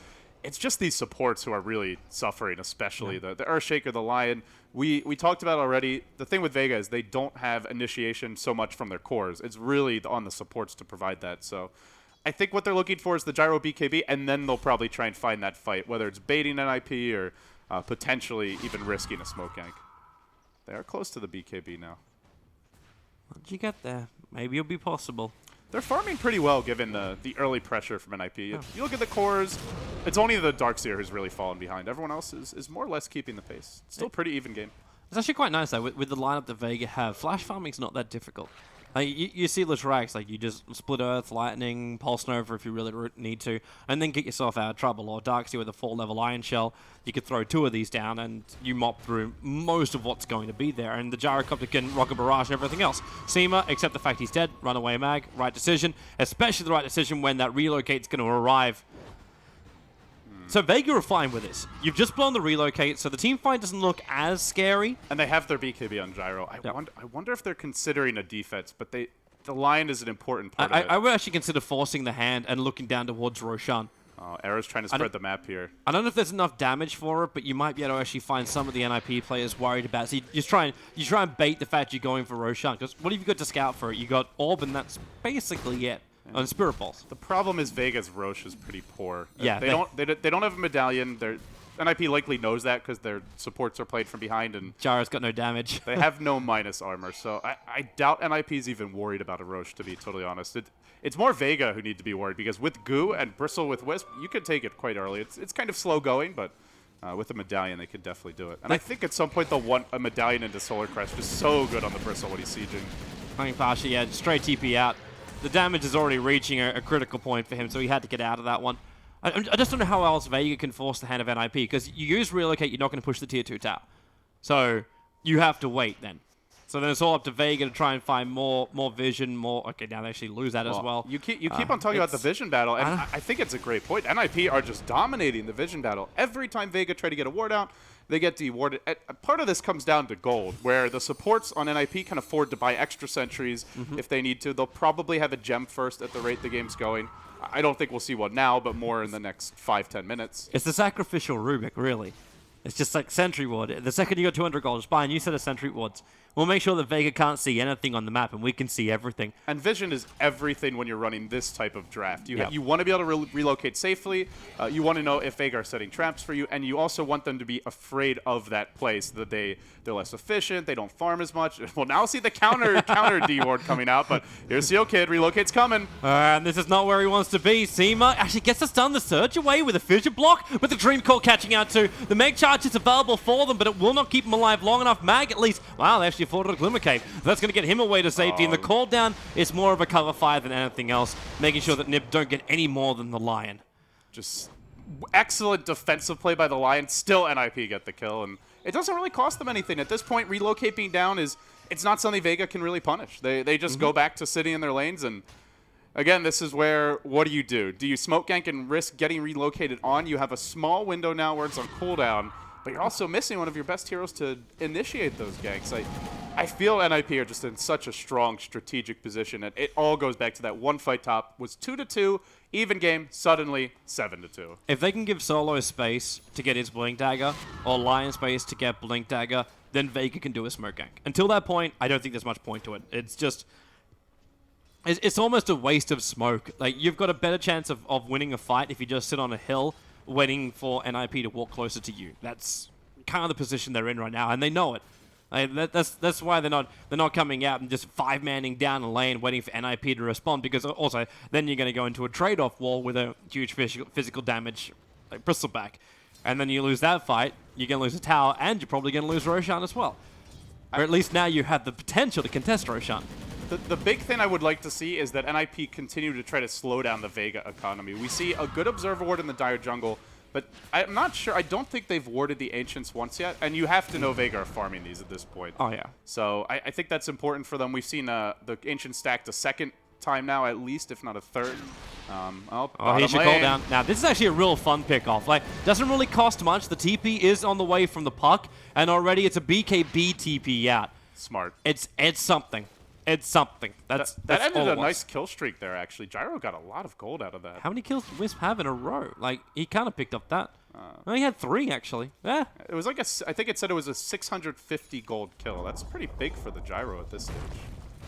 just these supports who are really suffering, especially the Earthshaker, the Lion. We talked about already, the thing with Vega is they don't have initiation so much from their cores. It's really on the supports to provide that. So I think what they're looking for is the Gyro BKB, and then they'll probably try and find that fight, whether it's baiting NIP or potentially even risking a smoke gank. They are close to the BKB now.
Once you get there, maybe it'll be possible.
They're farming pretty well given the early pressure from NIP. You look at the cores, it's only the Darkseer who's really fallen behind. Everyone else is more or less keeping the pace. Still pretty even game.
It's actually quite nice, though, with the lineup that Vega have. Flash farming's not that difficult. Like, you see Leshrac, like, you just split Earth, Lightning, Pulse Nova if you really need to, and then get yourself out of trouble. Or Darkseer with a 4-level Iron Shell, you could throw 2 of these down, and you mop through most of what's going to be there. And the Gyrocopter can rock a barrage and everything else. Seema, except the fact he's dead, runaway mag, right decision. Especially the right decision when that relocate's going to arrive. So Vega are fine with this. You've just blown the relocate, so the team fight doesn't look as scary.
And they have their BKB on Gyro. I wonder if they're considering a defense, but the Lion is an important part of it.
I would actually consider forcing the hand and looking down towards Roshan.
Arrow's trying to spread the map here.
I don't know if there's enough damage for it, but you might be able to actually find some of the NIP players worried about it. So you try and bait the fact you're going for Roshan, because what have you got to scout for it? You got Orb, and that's basically it. On Spirit Balls.
The problem is Vega's Roche is pretty poor.
Yeah,
they don't have a medallion. Their NIP likely knows that because their supports are played from behind, and
Gyro's got no damage.
they have no minus armor. So I doubt NIP's even worried about a Roche, to be totally honest. It's more Vega who need to be worried, because with Goo and Bristle with Wisp, you can take it quite early. It's kind of slow going, but with a medallion, they could definitely do it. And I think at some point they'll want a medallion into Solar Crest. Just so good on the Bristle when he's sieging.
I think Pasha, yeah, straight TP out. The damage is already reaching a critical point for him, so he had to get out of that one. I just don't know how else Vega can force the hand of NIP, because you use Relocate, you're not going to push the tier 2 tower. So you have to wait then. So then it's all up to Vega to try and find more vision, more... Okay, now they actually lose that as well.
You keep on talking about the vision battle, and I think it's a great point. NIP are just dominating the vision battle. Every time Vega try to get a ward out, they get dewarded. Part of this comes down to gold, where the supports on NIP can afford to buy extra sentries if they need to. They'll probably have a gem first at the rate the game's going. I don't think we'll see one now, but more in the next 5-10 minutes.
It's the sacrificial Rubik, really. It's just like Sentry Ward. The second you got 200 gold, just buy a new set of Sentry Wards. We'll make sure that Vega can't see anything on the map, and we can see everything.
And vision is everything when you're running this type of draft. You want to be able to relocate safely. You want to know if Vega are setting traps for you, and you also want them to be afraid of that place, so that they're less efficient, they don't farm as much. We'll now see the counter D ward coming out, but here's Seal Kid. Relocate's coming.
And this is not where he wants to be. Seema actually gets us done the surge away with a fissure block, with the Dream Core catching out too. The Meg Charge is available for them, but it will not keep him alive long enough. Mag, at least, wow, they actually afforded a Glimmer Cave. That's going to get him away to safety, and the call down is more of a cover fire than anything else, making sure that Nip don't get any more than the Lion.
Just excellent defensive play by the Lion. Still NIP get the kill, and it doesn't really cost them anything. At this point, Relocate being down it's not something Vega can really punish. They just go back to sitting in their lanes, and again, this is where, what do? Do you smoke gank and risk getting relocated on? You have a small window now where it's on cooldown, but you're also missing one of your best heroes to initiate those ganks. I feel NIP are just in such a strong strategic position, and it all goes back to that one fight top. Was 2-2, even game, suddenly 7-2.
If they can give Solo space to get his Blink Dagger, or Lion space to get Blink Dagger, then Vega can do a smoke gank. Until that point, I don't think there's much point to it. It's just... It's almost a waste of smoke. Like, you've got a better chance of winning a fight if you just sit on a hill waiting for NIP to walk closer to you. That's kind of the position they're in right now, and they know it. That's why they're not coming out and just 5-manning down a lane waiting for NIP to respond, because also then you're going to go into a trade-off wall with a huge physical damage like Bristleback, and then you lose that fight, you're going to lose a tower, and you're probably going to lose Roshan as well. Or at least now you have the potential to contest Roshan.
The big thing I would like to see is that NIP continue to try to slow down the Vega economy. We see a good Observer Ward in the Dire Jungle, but I'm not sure. I don't think they've warded the Ancients once yet, and you have to know Vega are farming these at this point.
Oh, yeah.
So I think that's important for them. We've seen the Ancient stacked a second time now, at least, if not a third.
He should call down. Now, this is actually a real fun pick-off. Like, doesn't really cost much. The TP is on the way from the puck, and already it's a BKB TP out.
Smart.
It's something. It's something. That's
that ended
all
a nice kill streak there, actually. Gyro got a lot of gold out of that.
How many kills did Wisp have in a row? Like, he kind of picked up that. No, he had 3, actually. Yeah.
It was like I think it said it was a 650 gold kill. That's pretty big for the Gyro at this stage.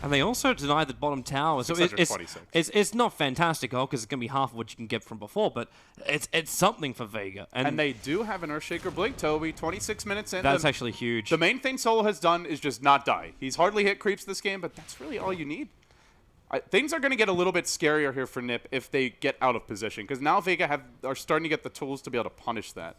And they also denied the bottom tower, so it's not fantastic, because it's going to be half of what you can get from before, but it's something for Vega. And
they do have an Earthshaker Blink, Toby, 26 minutes in.
That's actually huge.
The main thing Solo has done is just not die. He's hardly hit creeps this game, but that's really all you need. Things are going to get a little bit scarier here for Nip if they get out of position, because now Vega are starting to get the tools to be able to punish that.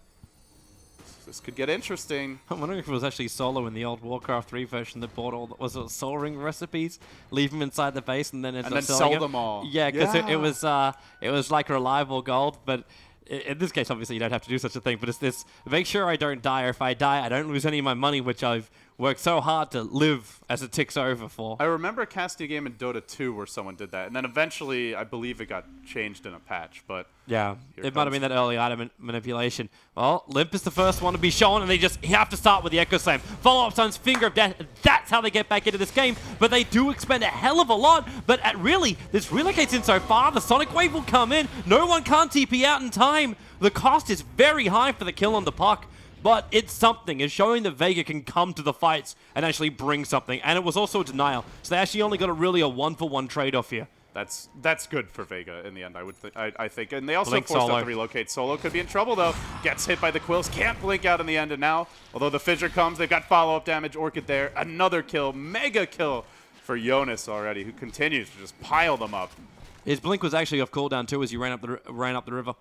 This could get interesting.
I'm wondering if it was actually Solo in the old Warcraft 3 version that bought Soul Ring recipes, leave them inside the base, and then
sell them all.
Yeah, because it was like reliable gold, but in this case, obviously, you don't have to do such a thing. But it's this: make sure I don't die, or if I die, I don't lose any of my money, which I've work so hard to live as it ticks over for.
I remember casting a game in Dota 2 where someone did that, and then eventually, I believe it got changed in a patch. But
Yeah,
Here
it might have
comes-
been that early item manipulation. Well, Limp is the first one to be shown, and they just have to start with the Echo Slam. Follow-up times, Finger of Death. That's how they get back into this game. But they do expend a hell of a lot. But really, this relocates in so far. The Sonic Wave will come in. No one can't TP out in time. The cost is very high for the kill on the puck. But it's something. It's showing that Vega can come to the fights and actually bring something. And it was also a denial. So they actually only got a 1-for-1 trade-off here.
That's good for Vega in the end, I think. And they also
Blink
forced
solo.
out the relocate. Solo could be in trouble, though. Gets hit by the Quills. Can't blink out in the end. And now, although the Fissure comes, they've got follow-up damage. Orchid there. Another kill. Mega kill for Jonas already, who continues to just pile them up.
His blink was actually off cooldown too as he ran up the river.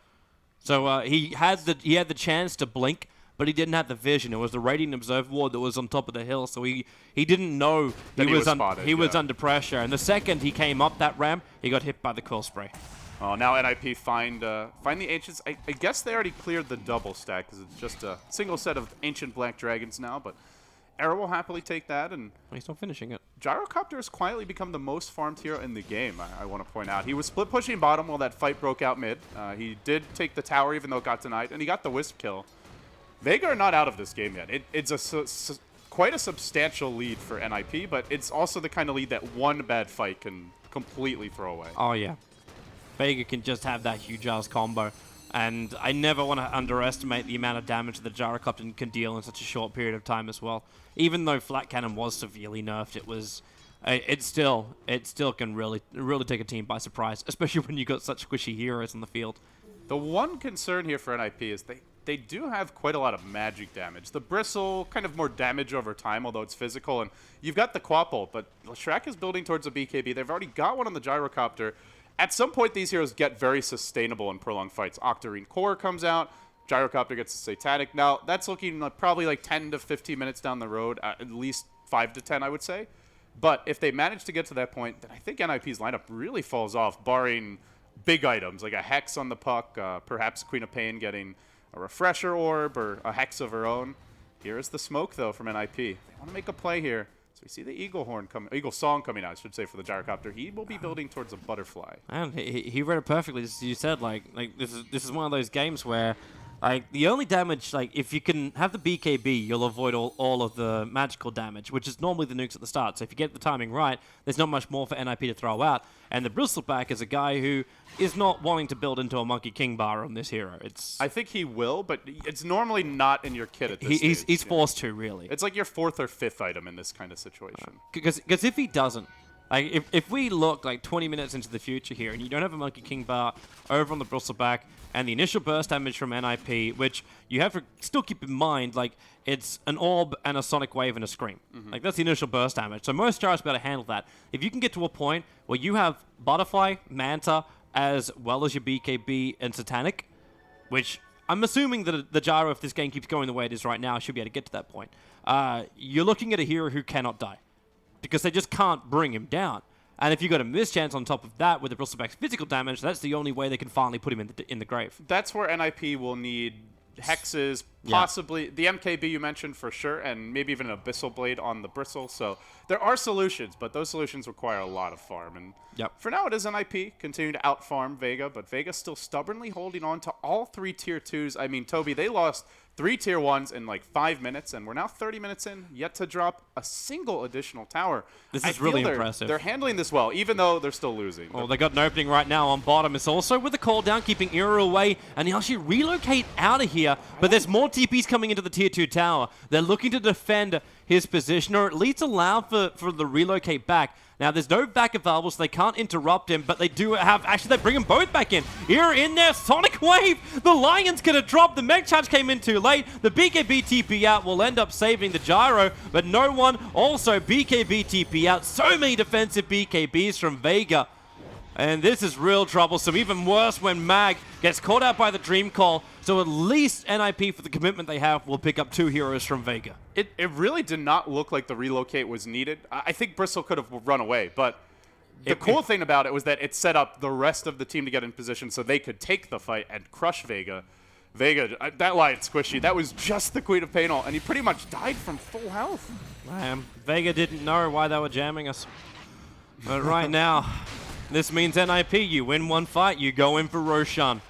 So he had the chance to blink, but he didn't have the vision. It was the Radiant Observer Ward that was on top of the hill, so he didn't know
That he was spotted,
he was
yeah.
under pressure. And the second he came up that ramp, he got hit by the Quill Spray.
Oh, now NIP find the Ancients. I guess they already cleared the double stack because it's just a single set of Ancient Black Dragons now, but Arrow will happily take that, and
He's not finishing it.
Gyrocopter has quietly become the most farmed hero in the game, I want to point out. He was split pushing bottom while that fight broke out mid. He did take the tower even though it got denied, and he got the Wisp kill. Vega are not out of this game yet. It's quite a substantial lead for NIP, but it's also the kind of lead that one bad fight can completely throw away.
Oh yeah, Vega can just have that huge ass combo. And I never want to underestimate the amount of damage that Gyrocopter can deal in such a short period of time as well. Even though Flat Cannon was severely nerfed, it still can really take a team by surprise, especially when you got such squishy heroes on the field.
The one concern here for NIP is they do have quite a lot of magic damage. The Bristle, kind of more damage over time, although it's physical, and you've got the Quapple, but Shrek is building towards a BKB. They've already got one on the Gyrocopter. At some point, these heroes get very sustainable in prolonged fights. Octarine Core comes out, Gyrocopter gets a Satanic. Now, that's looking like probably like 10 to 15 minutes down the road, at least 5 to 10, I would say. But if they manage to get to that point, then I think NIP's lineup really falls off, barring big items like a Hex on the puck, perhaps Queen of Pain getting a Refresher Orb or a Hex of her own. Here is the smoke, though, from NIP. They want to make a play here. So we see the Eagle Song coming out, I should say, for the Gyrocopter. He will be building towards a Butterfly.
And he read it perfectly. As you said, like this is one of those games where, like, the only damage, like, if you can have the BKB, you'll avoid all of the magical damage, which is normally the nukes at the start. So if you get the timing right, there's not much more for NIP to throw out. And the Bristleback is a guy who is not wanting to build into a Monkey King bar on this hero.
I think he will, but it's normally not in your kit at this stage.
He's forced to, really.
It's like your 4th or 5th item in this kind of situation.
Because if he doesn't, like, if we look like 20 minutes into the future here and you don't have a Monkey King bar over on the Bristleback and the initial burst damage from NIP, which you have to still keep in mind, like, it's an orb and a sonic wave and a scream. Like, that's the initial burst damage. So most Gyros will be able to handle that. If you can get to a point where you have Butterfly, Manta, as well as your BKB and Satanic, which I'm assuming that the Gyro, if this game keeps going the way it is right now, should be able to get to that point. You're looking at a hero who cannot die, because they just can't bring him down. And if you got a mischance on top of that with the Bristleback's physical damage, that's the only way they can finally put him in the grave.
That's where NIP will need Hexes, possibly the MKB you mentioned for sure, and maybe even an Abyssal Blade on the Bristle. So there are solutions, but those solutions require a lot of farm. And for now, it is NIP continuing to outfarm Vega, but Vega's still stubbornly holding on to all 3 tier 2s. I mean, Toby, they lost 3 tier 1s in like 5 minutes, and we're now 30 minutes in, yet to drop a single additional tower.
This is really impressive.
They're handling this well, even though they're still losing.
Well, they got an opening right now on bottom. It's also with the call down, keeping Era away, and he'll actually relocate out of here. But there's more TPs coming into the tier 2 tower. They're looking to defend his position, or at least allow for the relocate back. Now, there's no back available, so they can't interrupt him, but they do have... Actually, they bring them both back in. Here in there, Sonic Wave! The Lion's gonna drop. The mech charge came in too late. The BKB TP out will end up saving the Gyro, but no one. Also, BKB TP out. So many defensive BKBs from Vega. And this is real troublesome. Even worse when Mag gets caught out by the Dream Call. So at least NIP, for the commitment they have, will pick up 2 heroes from Vega.
It really did not look like the relocate was needed. I think Bristle could have run away, but the cool thing about it was that it set up the rest of the team to get in position so they could take the fight and crush Vega. Vega, that Lion's squishy. That was just the Queen of Pain ult, and he pretty much died from full health.
Vega didn't know why they were jamming us. But right now, this means NIP. You win one fight, you go in for Roshan.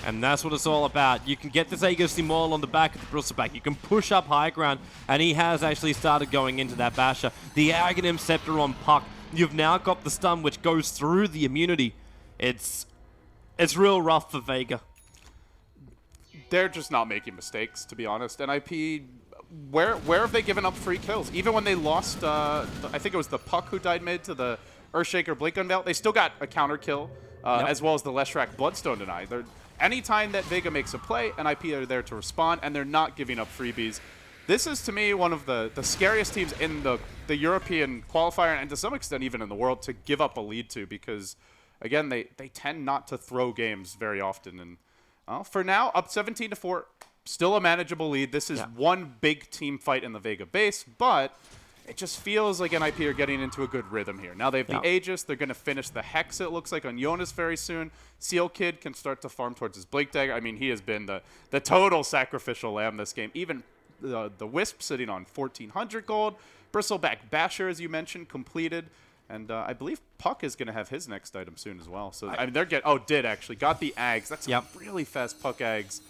And that's what it's all about. You can get this Aegis Maul on the back of the Bristleback. You can push up high ground, and he has actually started going into that Basher. The Aghanim Scepter on Puck. You've now got the stun, which goes through the immunity. It's real rough for Vega.
They're just not making mistakes, to be honest. NIP, where have they given up free kills? Even when they lost, I think it was the Puck who died mid to the Earthshaker Blink Unveil, they still got a counter kill, as well as the Leshrac Bloodstone deny. Anytime that Vega makes a play, NIP are there to respond, and they're not giving up freebies. This is, to me, one of the scariest teams in the European qualifier, and to some extent even in the world, to give up a lead to, because, again, they tend not to throw games very often. And for now, up 17-4, still a manageable lead. This is one big team fight in the Vega base, but it just feels like NIP are getting into a good rhythm here. Now they have the Aegis. They're going to finish the Hex, it looks like, on Jonas very soon. Seal Kid can start to farm towards his Blink Dagger. I mean, he has been the total sacrificial lamb this game. Even the Wisp sitting on 1,400 gold. Bristleback Basher, as you mentioned, completed. And I believe Puck is going to have his next item soon as well. So, I mean, they're getting... Oh, did actually. Got the Ags. That's a really fast Puck Ags.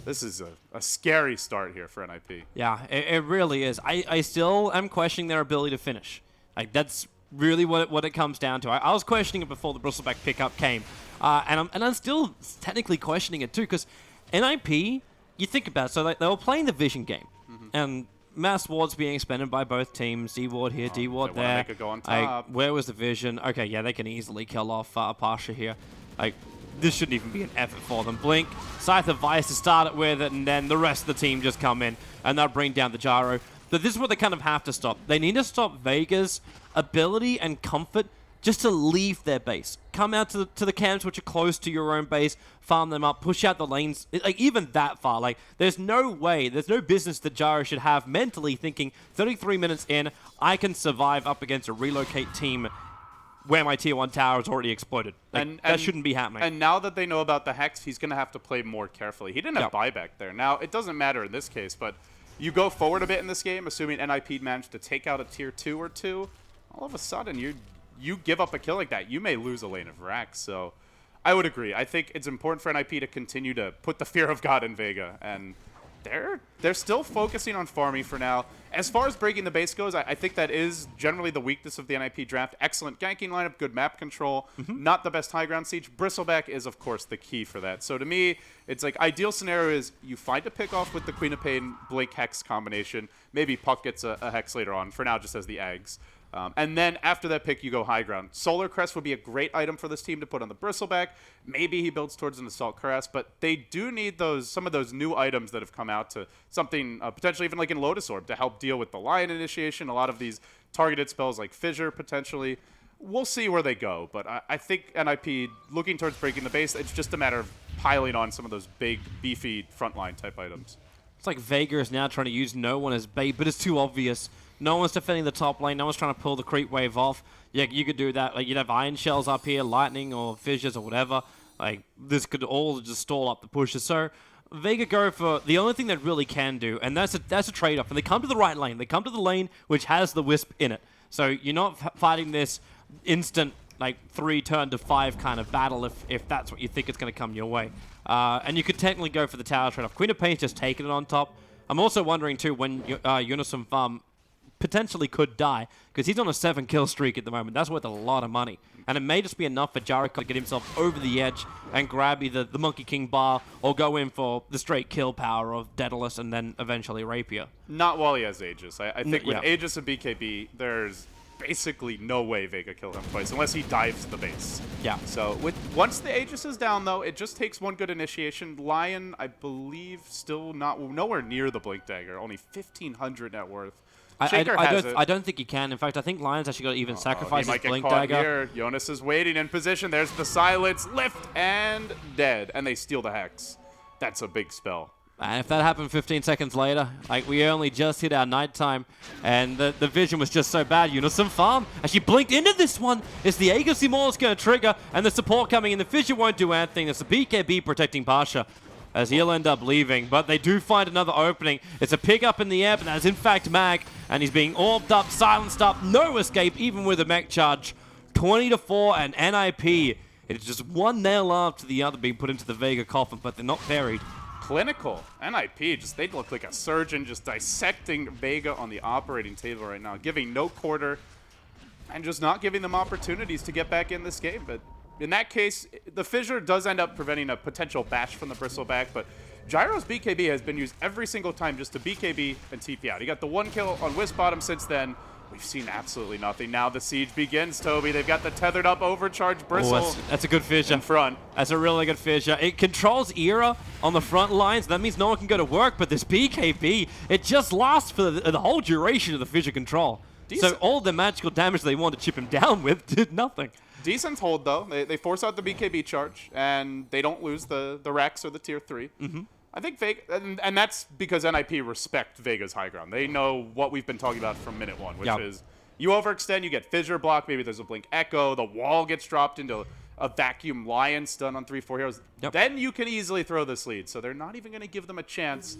This is a scary start here for NIP.
Yeah, it really is. I still am questioning their ability to finish. Like, that's really what it comes down to. I was questioning it before the Bristleback pickup came. And I'm still technically questioning it too, because NIP, you think about it, so they were playing the Vision game. And mass wards being expended by both teams. D-ward here, D-ward there.
Make it go on top.
Where was the Vision? Okay, yeah, they can easily kill off Pasha here. Like, this shouldn't even be an effort for them. Blink, Scythe of Vice to start it with it, and then the rest of the team just come in, and they'll bring down the Gyro. But this is what they kind of have to stop. They need to stop Vega's ability and comfort just to leave their base. Come out to the camps which are close to your own base, farm them up, push out the lanes, like even that far. Like, there's no way, there's no business that Gyro should have mentally thinking 33 minutes in, I can survive up against a relocate team where my tier 1 tower is already exploded. Like, that shouldn't be happening.
And now that they know about the Hex, he's going to have to play more carefully. He didn't have buyback there. Now, it doesn't matter in this case, but you go forward a bit in this game, assuming NIP managed to take out a tier 2 or 2, all of a sudden you give up a kill like that, you may lose a lane of Rax. So I would agree. I think it's important for NIP to continue to put the fear of God in Vega, and they're still focusing on farming for now. As far as breaking the base goes, I think that is generally the weakness of the NIP draft. Excellent ganking lineup, good map control, not the best high ground siege. Bristleback is, of course, the key for that. So to me, it's like ideal scenario is you find a pick off with the Queen of Pain, Blink, Hex combination. Maybe Puck gets a Hex later on. For now, just as the Eggs. And then after that pick, you go high ground. Solar Crest would be a great item for this team to put on the Bristleback. Maybe he builds towards an Assault Crest, but they do need some of those new items that have come out to something potentially even like in Lotus Orb to help deal with the Lion initiation. A lot of these targeted spells like Fissure potentially. We'll see where they go, but I think NIP looking towards breaking the base, it's just a matter of piling on some of those big, beefy frontline type items.
It's like Vega is now trying to use no one as bait, but it's too obvious. No one's defending the top lane. No one's trying to pull the creep wave off. Yeah, you could do that. Like, you'd have Iron Shells up here, Lightning or Fissures or whatever. Like, this could all just stall up the pushes. So, Vega go for the only thing they really can do, and that's a trade-off. And they come to the right lane. They come to the lane which has the Wisp in it. So, you're not fighting this instant, like, 3 turn to 5 kind of battle if that's what you think is going to come your way. And you could technically go for the tower trade-off. Queen of Pain's just taking it on top. I'm also wondering, too, when Unison Farm potentially could die, because he's on a 7-kill streak at the moment. That's worth a lot of money. And it may just be enough for Gyro to get himself over the edge and grab either the Monkey King bar or go in for the straight kill power of Daedalus and then eventually Rapier.
Not while he has Aegis. I think with Aegis and BKB, there's basically no way Vega kill him twice, unless he dives the base.
Yeah.
So once the Aegis is down, though, it just takes one good initiation. Lion, I believe, still nowhere near the Blink Dagger. Only 1,500 net worth.
I don't think he can. In fact, I think Lion's actually got to even sacrifice his Blink Dagger.
Here. Jonas is waiting in position. There's the silence, lift, and dead. And they steal the Hex. That's a big spell.
And if that happened 15 seconds later, like, we only just hit our nighttime, and the vision was just so bad. Unison Farm actually blinked into this one. It's the Aegis Maul that's going to trigger, and the support coming in. The Fissure won't do anything. It's the BKB protecting Pasha. as he'll end up leaving. But they do find another opening. It's a pick up in the air, but that's in fact Mag, and he's being orbed up, silenced up, no escape, even with a mech charge. 20-4, and NIP. It's just one nail after the other being put into the Vega coffin, but they're not buried.
Clinical. NIP, just they look like a surgeon just dissecting Vega on the operating table right now, giving no quarter and just not giving them opportunities to get back in this game. But in that case, the Fissure does end up preventing a potential bash from the Bristleback, but Gyro's BKB has been used every single time just to BKB and TP out. He got the 1 kill on Wisp Bottom since then. We've seen absolutely nothing. Now the siege begins, Toby. They've got the tethered up overcharge Bristle
That's a good Fissure.
in front.
That's a really good Fissure. It controls Era on the front lines. That means no one can go to work, but this BKB, it just lasts for the whole duration of the Fissure control.
Decent.
So all the magical damage they wanted to chip him down with did nothing.
Decent hold, though. They force out the BKB charge, and they don't lose the Rex or the Tier 3. Mm-hmm. I think Vega, and that's because NIP respect Vega's high ground. They know what we've been talking about from minute one, which is you overextend, you get Fissure block, maybe there's a Blink Echo, the wall gets dropped into a Vacuum Lion stun on 3-4 heroes.
Yep.
Then you can easily throw this lead. So they're not even going to give them a chance.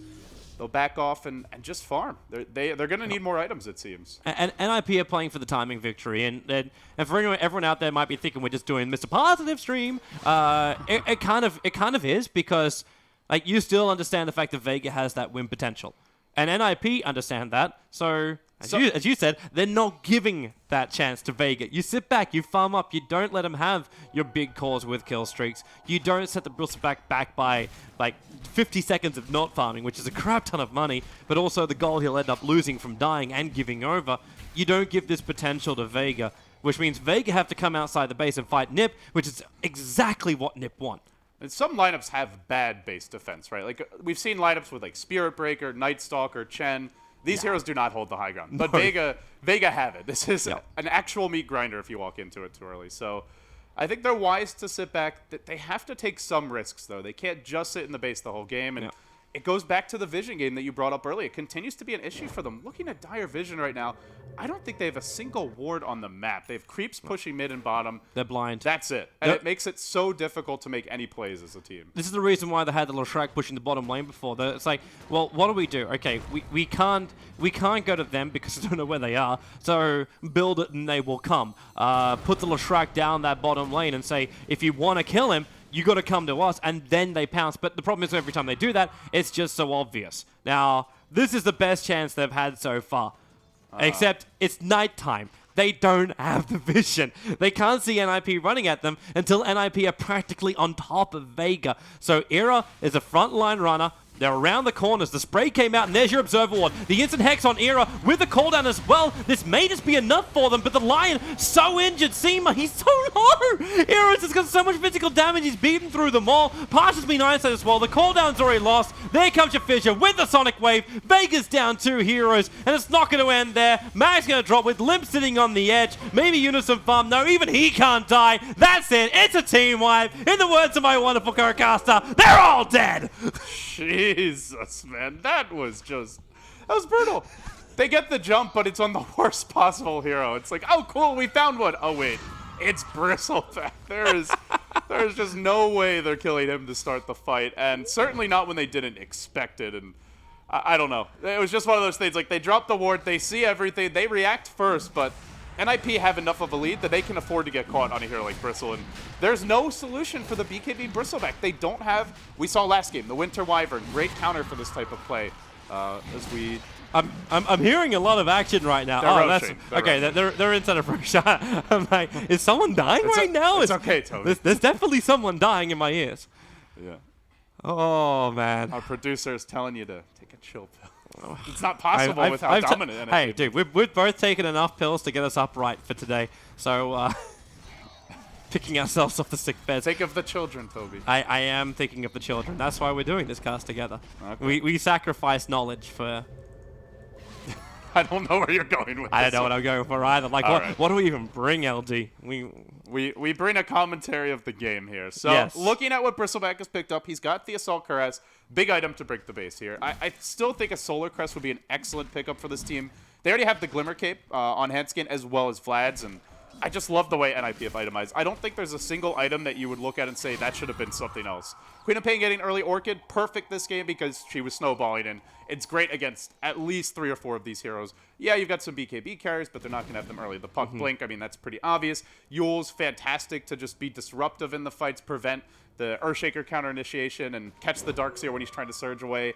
They'll back off and just farm. They're going to need more items, it seems.
And NIP are playing for the timing victory. And for everyone out there might be thinking we're just doing Mr. Positive stream. It kind of is, because like you still understand the fact that Vega has that win potential. And NIP understand that. So as you said, they're not giving that chance to Vega. You sit back, you farm up, you don't let them have your big calls with kill streaks. You don't set the Bristleback back by like 50 seconds of not farming, which is a crap ton of money, but also the goal he'll end up losing from dying and giving over. You don't give this potential to Vega, which means Vega have to come outside the base and fight Nip, which is exactly what Nip want.
And some lineups have bad base defense, right? Like we've seen lineups with like Spirit Breaker, Night Stalker, Chen. These heroes do not hold the high ground, but Vega have it. This is an actual meat grinder if you walk into it too early. So I think they're wise to sit back. They have to take some risks, though. They can't just sit in the base the whole game. And it goes back to the vision game that you brought up earlier. It continues to be an issue for them. Looking at Dire Vision right now, I don't think they have a single ward on the map. They have creeps pushing mid and bottom.
They're blind.
That's it. And it makes it so difficult to make any plays as a team.
This is the reason why they had the Leshrac pushing the bottom lane before. It's like, well, what do we do? Okay, we can't go to them because we don't know where they are. So build it and they will come. Put the Leshrac down that bottom lane and say, if you want to kill him, you got to come to us, and then they pounce. But the problem is every time they do that, it's just so obvious. Now, this is the best chance they've had so far. Except it's nighttime. They don't have the vision. They can't see NIP running at them until NIP are practically on top of Vega. So Era is a frontline runner. They're around the corners. The spray came out, and there's your Observer Ward. The instant Hex on Era with the cooldown as well. This may just be enough for them, but the Lion, so injured. Seema, he's so low. Era's just got so much physical damage. He's beaten through them all. Partial's been isolated as well. The cooldown's already lost. There comes your Fissure with the Sonic Wave. Vega's down 2 heroes, and it's not going to end there. Mag's going to drop with Limp sitting on the edge. Maybe Unison Farm. No, even he can't die. That's it. It's a team wipe. In the words of my wonderful co-caster, they're all dead.
Jesus, man, that was brutal. They get the jump, but it's on the worst possible hero. It's like, oh, cool, we found one. Oh, wait, it's Bristleback. There's just no way they're killing him to start the fight, and certainly not when they didn't expect it. And I don't know. It was just one of those things. Like, they drop the ward, they see everything, they react first, but NIP have enough of a lead that they can afford to get caught on a hero like Bristle, and there's no solution for the BKB Bristleback. They don't have, we saw last game, the Winter Wyvern, great counter for this type of play.
I'm hearing a lot of action right now. They're inside of rush. I'm like, is someone dying right now?
It's okay, Toby.
There's definitely someone dying in my ears.
Yeah.
Oh man.
Our producer is telling you to take a chill pill. It's not possible with how dominant.
Hey, dude, we've both taken enough pills to get us upright for today. So, picking ourselves off the sick beds.
Think of the children, Toby.
I am thinking of the children. That's why we're doing this cast together.
Okay.
We sacrifice knowledge for.
I don't know where you're going with this.
I don't know what I'm going for either. Like, what do we even bring, LD?
We bring a commentary of the game here. So, looking at what Bristleback has picked up, he's got the Assault Cuirass. Big item to break the base here. I still think a Solar Crest would be an excellent pickup for this team. They already have the Glimmer Cape on Handskin as well as Vlad's, and I just love the way NIP have itemized. I don't think there's a single item that you would look at and say that should have been something else. Queen of Pain getting early Orchid, perfect this game because she was snowballing, and it's great against at least 3 or 4 of these heroes. Yeah, you've got some BKB carries, but they're not going to have them early. The Puck Blink, I mean, that's pretty obvious. Yule's fantastic to just be disruptive in the fights, prevent the Earthshaker counter initiation, and catch the Darkseer when he's trying to surge away.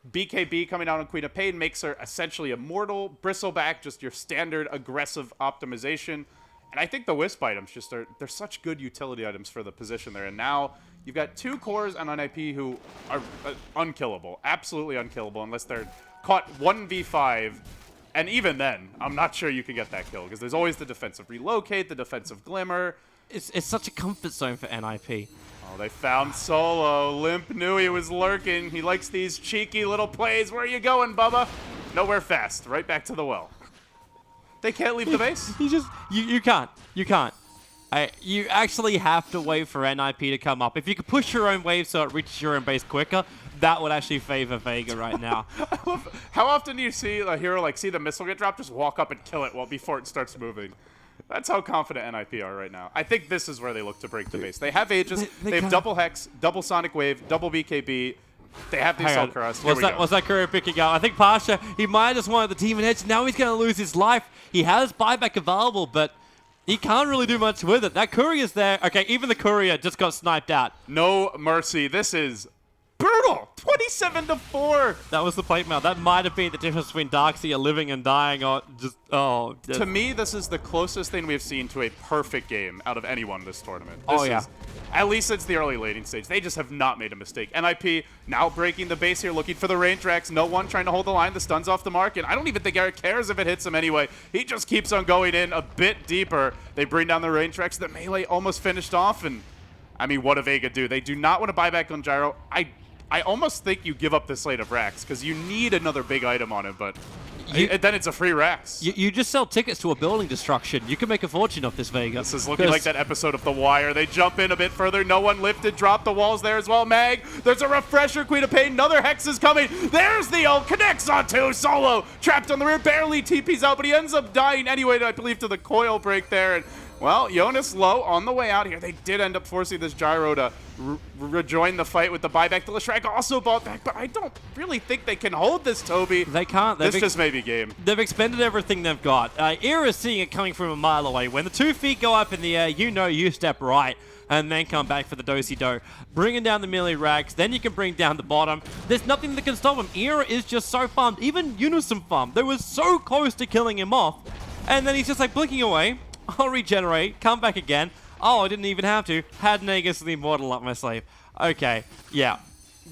BKB coming out on Queen of Pain makes her essentially immortal. Bristleback, just your standard aggressive optimization. And I think the Wisp items just they're such good utility items for the position they're in. Now, you've got 2 cores on NIP who are unkillable. Absolutely unkillable unless they're caught 1v5. And even then, I'm not sure you can get that kill because there's always the defensive relocate, the defensive glimmer.
It's such a comfort zone for NIP.
Oh, they found Solo. Limp knew he was lurking. He likes these cheeky little plays. Where are you going, Bubba? Nowhere fast. Right back to the well. They can't leave the base.
You can't. You can't. You actually have to wait for NIP to come up. If you could push your own wave so it reaches your own base quicker, that would actually favor Vega right now.
How often do you see a hero like see the missile get dropped, just walk up and kill it before it starts moving? That's how confident NIP are right now. I think this is where they look to break the base. They have Aegis, they have double Hex, double Sonic Wave, double BKB. They have the Assault Crust.
Was that Courier picking up? I think Pasha, he might have just wanted the Demon Edge. Now he's going to lose his life. He has buyback available, but he can't really do much with it. That Courier's there. Okay, even the Courier just got sniped out.
No mercy. This is brutal. 27-4.
That was the plate mail. That might have been the difference between Darkseer living and dying. Or just
to me, this is the closest thing we've seen to a perfect game out of anyone this tournament. At least it's the early laning stage. They just have not made a mistake. NIP now breaking the base here, looking for the range racks. No one trying to hold the line. The stun's off the mark, and I don't even think Eric cares if it hits him anyway. He just keeps on going in a bit deeper. They bring down the range racks. The melee almost finished off, and I mean, what do Vega do? They do not want to buy back on Gyro. I almost think you give up the slate of racks because you need another big item on it, but then it's a free racks.
You just sell tickets to a building destruction. You can make a fortune off this, Vega.
This is looking like that episode of The Wire. They jump in a bit further. No one lifted. Drop the walls there as well. Mag, there's a refresher. Queen of Pain. Another Hex is coming. There's the ult. Connects onto Solo. Trapped on the rear. Barely TP's out, but he ends up dying anyway, I believe, to the coil break there. And well, Jonas low on the way out here. They did end up forcing this Gyro to rejoin the fight with the buyback. The Leshrac also bought back, but I don't really think they can hold this, Toby.
They can't.
This just may be game.
They've expended everything they've got. Era's seeing it coming from a mile away. When the 2 feet go up in the air, you step right and then come back for the do-si-do. Bringing down the melee racks, then you can bring down the bottom. There's nothing that can stop him. Era is just so farmed. Even Unison farmed. They were so close to killing him off, and then he's just like blinking away. I'll regenerate, come back again. Oh, I didn't even have to. Had Nagus the Immortal up my sleeve. Okay, yeah.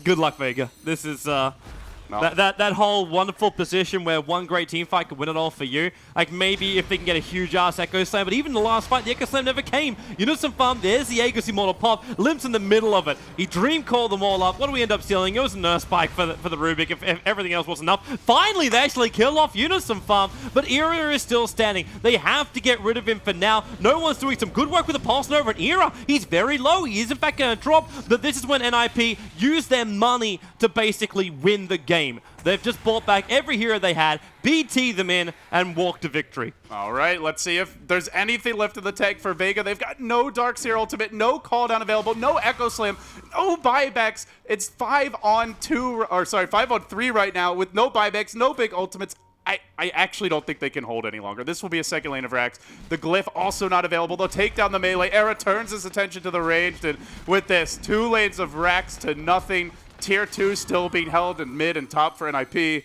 Good luck, Vega. This is, that whole wonderful position where one great team fight could win it all for you. Like, maybe if they can get a huge-ass Echo Slam, but even in the last fight, the Echo Slam never came. Unison farm, there's the Aegis Immortal pop. Limp's in the middle of it. He Dream Called them all up. What do we end up stealing? It was a Nurse Spike for the Rubik if everything else wasn't enough. Finally, they actually kill off Unison farm, but Era is still standing. They have to get rid of him for now. No one's doing some good work with the Pulse Nova and Era. He's very low. He is, in fact, going to drop, but this is when NIP use their money to basically win the game. They've just bought back every hero they had, BT them in, and walked to victory.
All right, let's see if there's anything left in the tank for Vega. They've got no Darkseer ultimate, no call down available, no Echo Slam, no buybacks. It's 5 on 3 right now with no buybacks, no big ultimates. I actually don't think they can hold any longer. This will be a second lane of racks. The Glyph also not available. They'll take down the melee. Era turns his attention to the ranged, and with this, 2 lanes of racks to nothing. Tier 2 still being held in mid and top for NIP.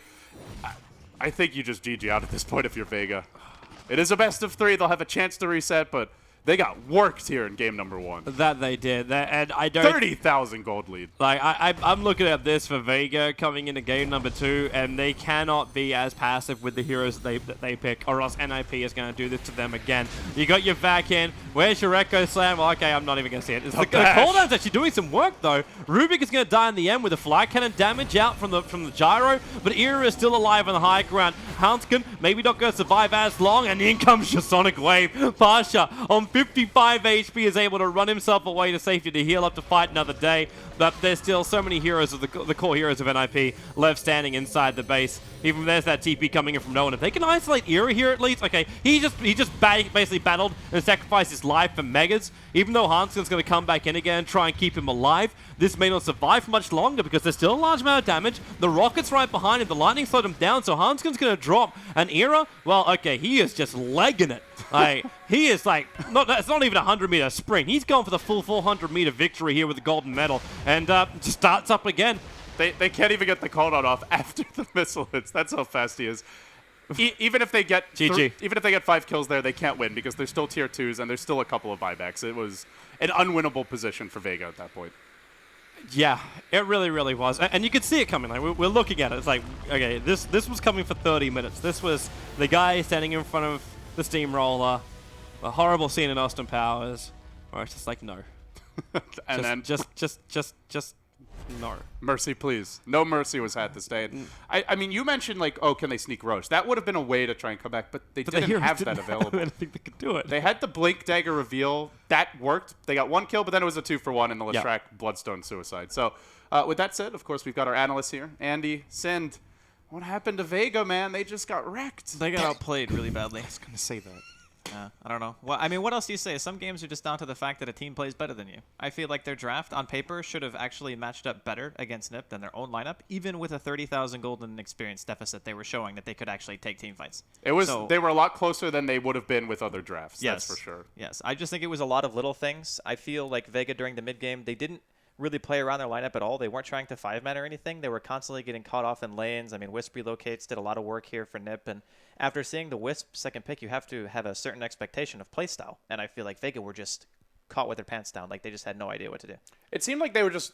I think you just GG out at this point if you're Vega. It is a best of 3. They'll have a chance to reset, but they got worked here in game number 1.
That they did. And I don't...
30,000 gold lead.
Like, I'm looking at this for Vega coming into game number 2, and they cannot be as passive with the heroes that they pick, or else NIP is going to do this to them again. You got your Vac in. Where's your Echo Slam? Well, okay, I'm not even going to see it. The cooldown's actually doing some work, though. Rubik is going to die in the end with a flag cannon damage out from the Gyro, but Era is still alive on the high ground. Hounskin maybe not going to survive as long, and in comes your Sonic Wave. Pasha on 55 HP, is able to run himself away to safety to heal up to fight another day. But there's still so many heroes of the core heroes of NIP left standing inside the base. Even there's that TP coming in from no one. If they can isolate Era here at least, okay, he just basically battled and sacrificed his life for Megas. Even though Hanskin's going to come back in again and try and keep him alive, this may not survive for much longer because there's still a large amount of damage. The rocket's right behind him. The lightning slowed him down, so Hanskin's going to drop. And Era, well, okay, he is just legging it. Like, he is like, it's not even a 100-meter sprint. He's going for the full 400-meter victory here with the golden medal. And just starts up again.
They can't even get the cooldown off after the missile hits. That's how fast he is. Even if they get even if they get 5 kills there, they can't win because they're still tier 2s and there's still a couple of buybacks. It was an unwinnable position for Vega at that point.
Yeah, it really, really was. And you could see it coming. Like we're looking at it. It's like, okay, this was coming for 30 minutes. This was the guy standing in front of the steamroller, a horrible scene in Austin Powers, where it's just like, no.
And
just no.
Mercy, please. No mercy was had this day. And I mean, you mentioned, like, oh, can they sneak Roche? That would have been a way to try and come back, but they didn't have that available.
I don't think they could do it.
They had the Blink Dagger reveal. That worked. They got 1 kill, but then it was a 2-for-1 in the Leshrac Bloodstone Suicide. So, with that said, of course, we've got our analysts here. Andy, Sind, what happened to Vega, man? They just got wrecked.
They got outplayed really badly.
I was going to say that.
I don't know. Well, I mean, what else do you say? Some games are just down to the fact that a team plays better than you. I feel like their draft on paper should have actually matched up better against NiP than their own lineup, even with a 30,000 golden experience deficit. They were showing that they could actually take team fights.
They were a lot closer than they would have been with other drafts.
Yes,
that's for sure.
Yes, I just think it was a lot of little things. I feel like Vega during the mid game, they didn't really play around their lineup at all. They weren't trying to 5-man or anything. They were constantly getting caught off in lanes. I mean, Wisp relocates, did a lot of work here for NiP, and after seeing the Wisp second pick, you have to have a certain expectation of playstyle, and I feel like Vega were just caught with their pants down. Like, they just had no idea what to do.
It seemed like they were just...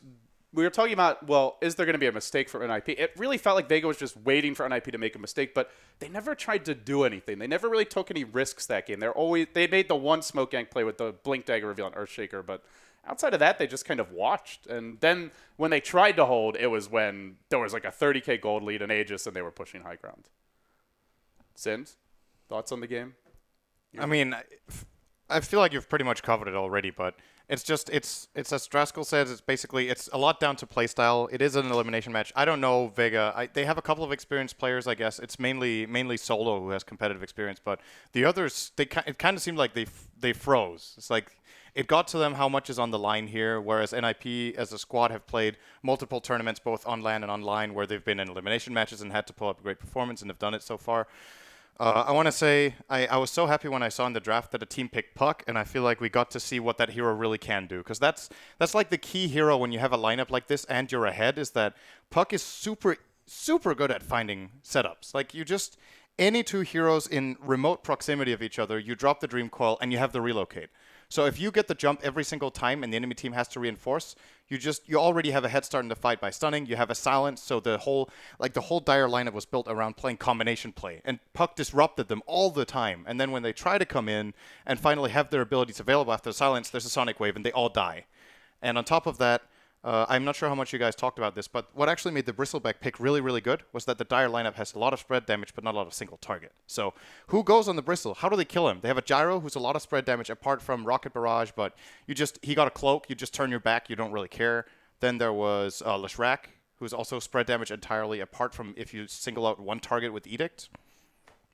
We were talking about, well, is there going to be a mistake for NIP? It really felt like Vega was just waiting for NIP to make a mistake, but they never tried to do anything. They never really took any risks that game. They made the one smoke gank play with the Blink Dagger reveal on Earthshaker, but outside of that, they just kind of watched. And then when they tried to hold, it was when there was like a 30k gold lead in Aegis and they were pushing high ground. Sind, thoughts on the game?
I mean, I feel like you've pretty much covered it already, but it's as Draskell says, it's a lot down to playstyle. It is an elimination match. I don't know Vega. They have a couple of experienced players, I guess. It's mainly Solo who has competitive experience, but the others, it kind of seemed like they froze. It's like it got to them how much is on the line here, whereas NIP as a squad have played multiple tournaments both on LAN and online where they've been in elimination matches and had to pull up a great performance and have done it so far. I want to say I was so happy when I saw in the draft that a team picked Puck, and I feel like we got to see what that hero really can do. Because that's like the key hero when you have a lineup like this and you're ahead, is that Puck is super, super good at finding setups. Like, any two heroes in remote proximity of each other, you drop the Dream Coil and you have the relocate. So if you get the jump every single time and the enemy team has to reinforce, you already have a head start in the fight by stunning. You have a silence, so the whole Dire lineup was built around playing combination play, and Puck disrupted them all the time. And then when they try to come in and finally have their abilities available after the silence, there's a Sonic Wave and they all die. And on top of that, I'm not sure how much you guys talked about this, but what actually made the Bristleback pick really, really good was that the Dire lineup has a lot of spread damage, but not a lot of single target. So who goes on the Bristle? How do they kill him? They have a Gyro who's a lot of spread damage apart from Rocket Barrage, but he got a cloak, you just turn your back, you don't really care. Then there was Leshrac, who's also spread damage entirely apart from if you single out one target with Edict.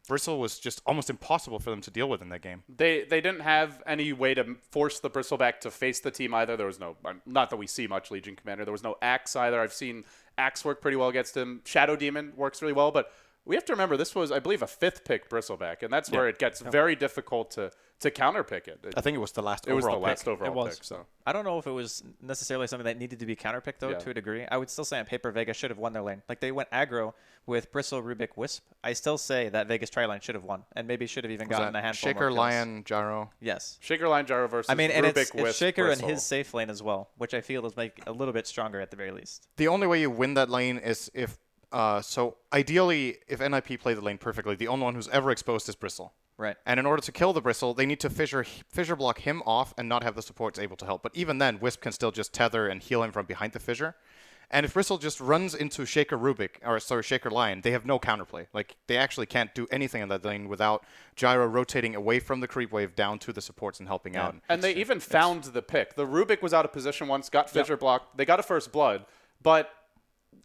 Bristle was just almost impossible for them to deal with in that game.
They didn't have any way to force the Bristleback to face the team either. There was no, not that we see much Legion Commander. There was no Axe either. I've seen Axe work pretty well against him. Shadow Demon works really well, but we have to remember this was, I believe, a 5th pick Bristleback, and that's where it gets very difficult to counterpick it.
I think it was the last
overall pick.
It was the last
overall pick. So
I don't know if it was necessarily something that needed to be counterpicked, though, to a degree. I would still say on paper, Vega should have won their lane. Like, they went aggro with Bristle, Rubik, Wisp. I still say that Vegas tri-line should have won, and maybe should have even gotten a handful
Shaker,
more kills.
Lion, Gyro.
Yes.
Shaker, Lion, Gyro versus
and
Rubik,
it's Shaker
Bristle.
and his safe lane as well, which I feel is make a little bit stronger at the very least.
The only way you win that lane is if so ideally, if NIP play the lane perfectly, the only one who's ever exposed is Bristle.
Right.
And in order to kill the Bristle, they need to fissure block him off and not have the supports able to help. But even then, Wisp can still just tether and heal him from behind the fissure. And if Bristle just runs into Shaker Shaker Lion, they have no counterplay. Like, they actually can't do anything in that lane without Gyro rotating away from the creep wave down to the supports and helping out.
And they even found the pick. The Rubik was out of position once, got Fissure blocked. They got a first blood, but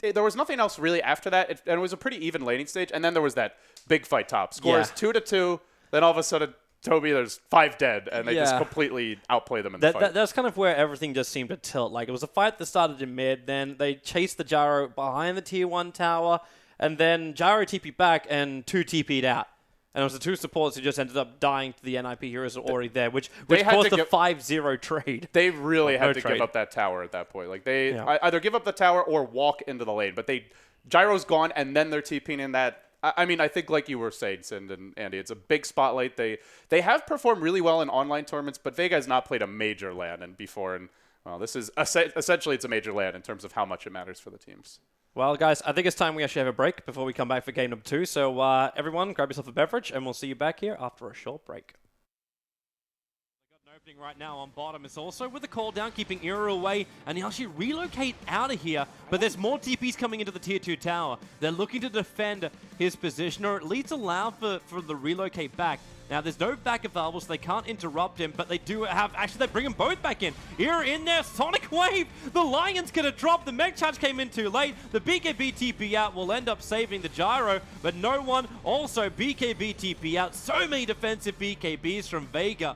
there was nothing else really after that. And it was a pretty even laning stage. And then there was that big fight top. Scores 2-2. Then all of a sudden, Toby, there's 5 dead, and they just completely outplay them in the fight.
That's kind of where everything just seemed to tilt. Like, it was a fight that started in mid, then they chased the Gyro behind the tier 1 tower, and then Gyro TP'd back and 2 TP'd out. And it was the 2 supports who just ended up dying to the NIP heroes that were already there, which caused the 5-0 trade.
They really had to give up that tower at that point. Like, they either give up the tower or walk into the lane. But Gyro's gone, and then they're TPing in that. I mean, I think like you were saying, Sind and Andy, it's a big spotlight. They have performed really well in online tournaments, but Vega has not played a major LAN before. And, well, this is essentially it's a major LAN in terms of how much it matters for the teams.
Well, guys, I think it's time we actually have a break before we come back for game number 2. So, everyone, grab yourself a beverage, and we'll see you back here after a short break. Opening right now on bottom is also with the call down, keeping Era away, and he'll actually relocate out of here. But there's more TPs coming into the tier 2 tower. They're looking to defend his position, or at least allow for the relocate back. Now, there's no back available, so they can't interrupt him, but they do have... Actually, they bring them both back in. Era in there, Sonic Wave! The Lion's gonna drop. The Mech Charge came in too late. The BKB TP out will end up saving the Gyro, but no one. Also, BKB TP out. So many defensive BKBs from Vega.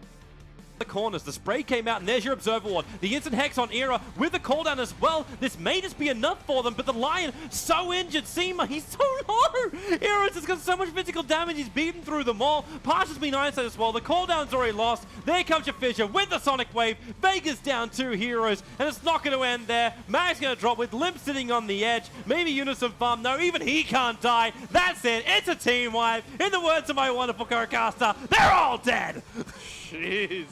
The corners, the spray came out, and there's your Observer Ward. The instant Hex on Era with the cooldown as well. This may just be enough for them, but the Lion so injured. Seema, he's so low. Era's just got so much physical damage, he's beaten through them all. Partial's been isolated as well. The cooldown's already lost. There comes your Fissure with the Sonic Wave. Vega's down 2 heroes, and it's not going to end there. Mag's going to drop with Limp sitting on the edge. Maybe Unison Farm. No, even he can't die. That's it. It's a team wipe. In the words of my wonderful co-caster, they're all dead.
Jeez.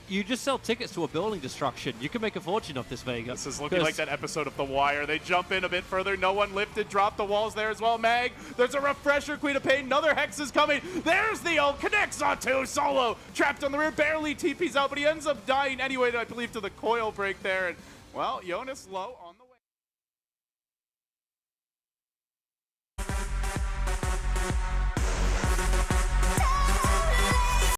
You just sell tickets to a building destruction. You can make a fortune off this, Vega.
This is looking like that episode of The Wire. They jump in a bit further. No one lifted. Drop the walls there as well. Mag, there's a refresher. Queen of Pain. Another Hex is coming. There's the ult. Connects on 2. Solo trapped on the rear. Barely TP's out, but he ends up dying anyway, I believe, to the coil break there. And, well, Jonas low on the way.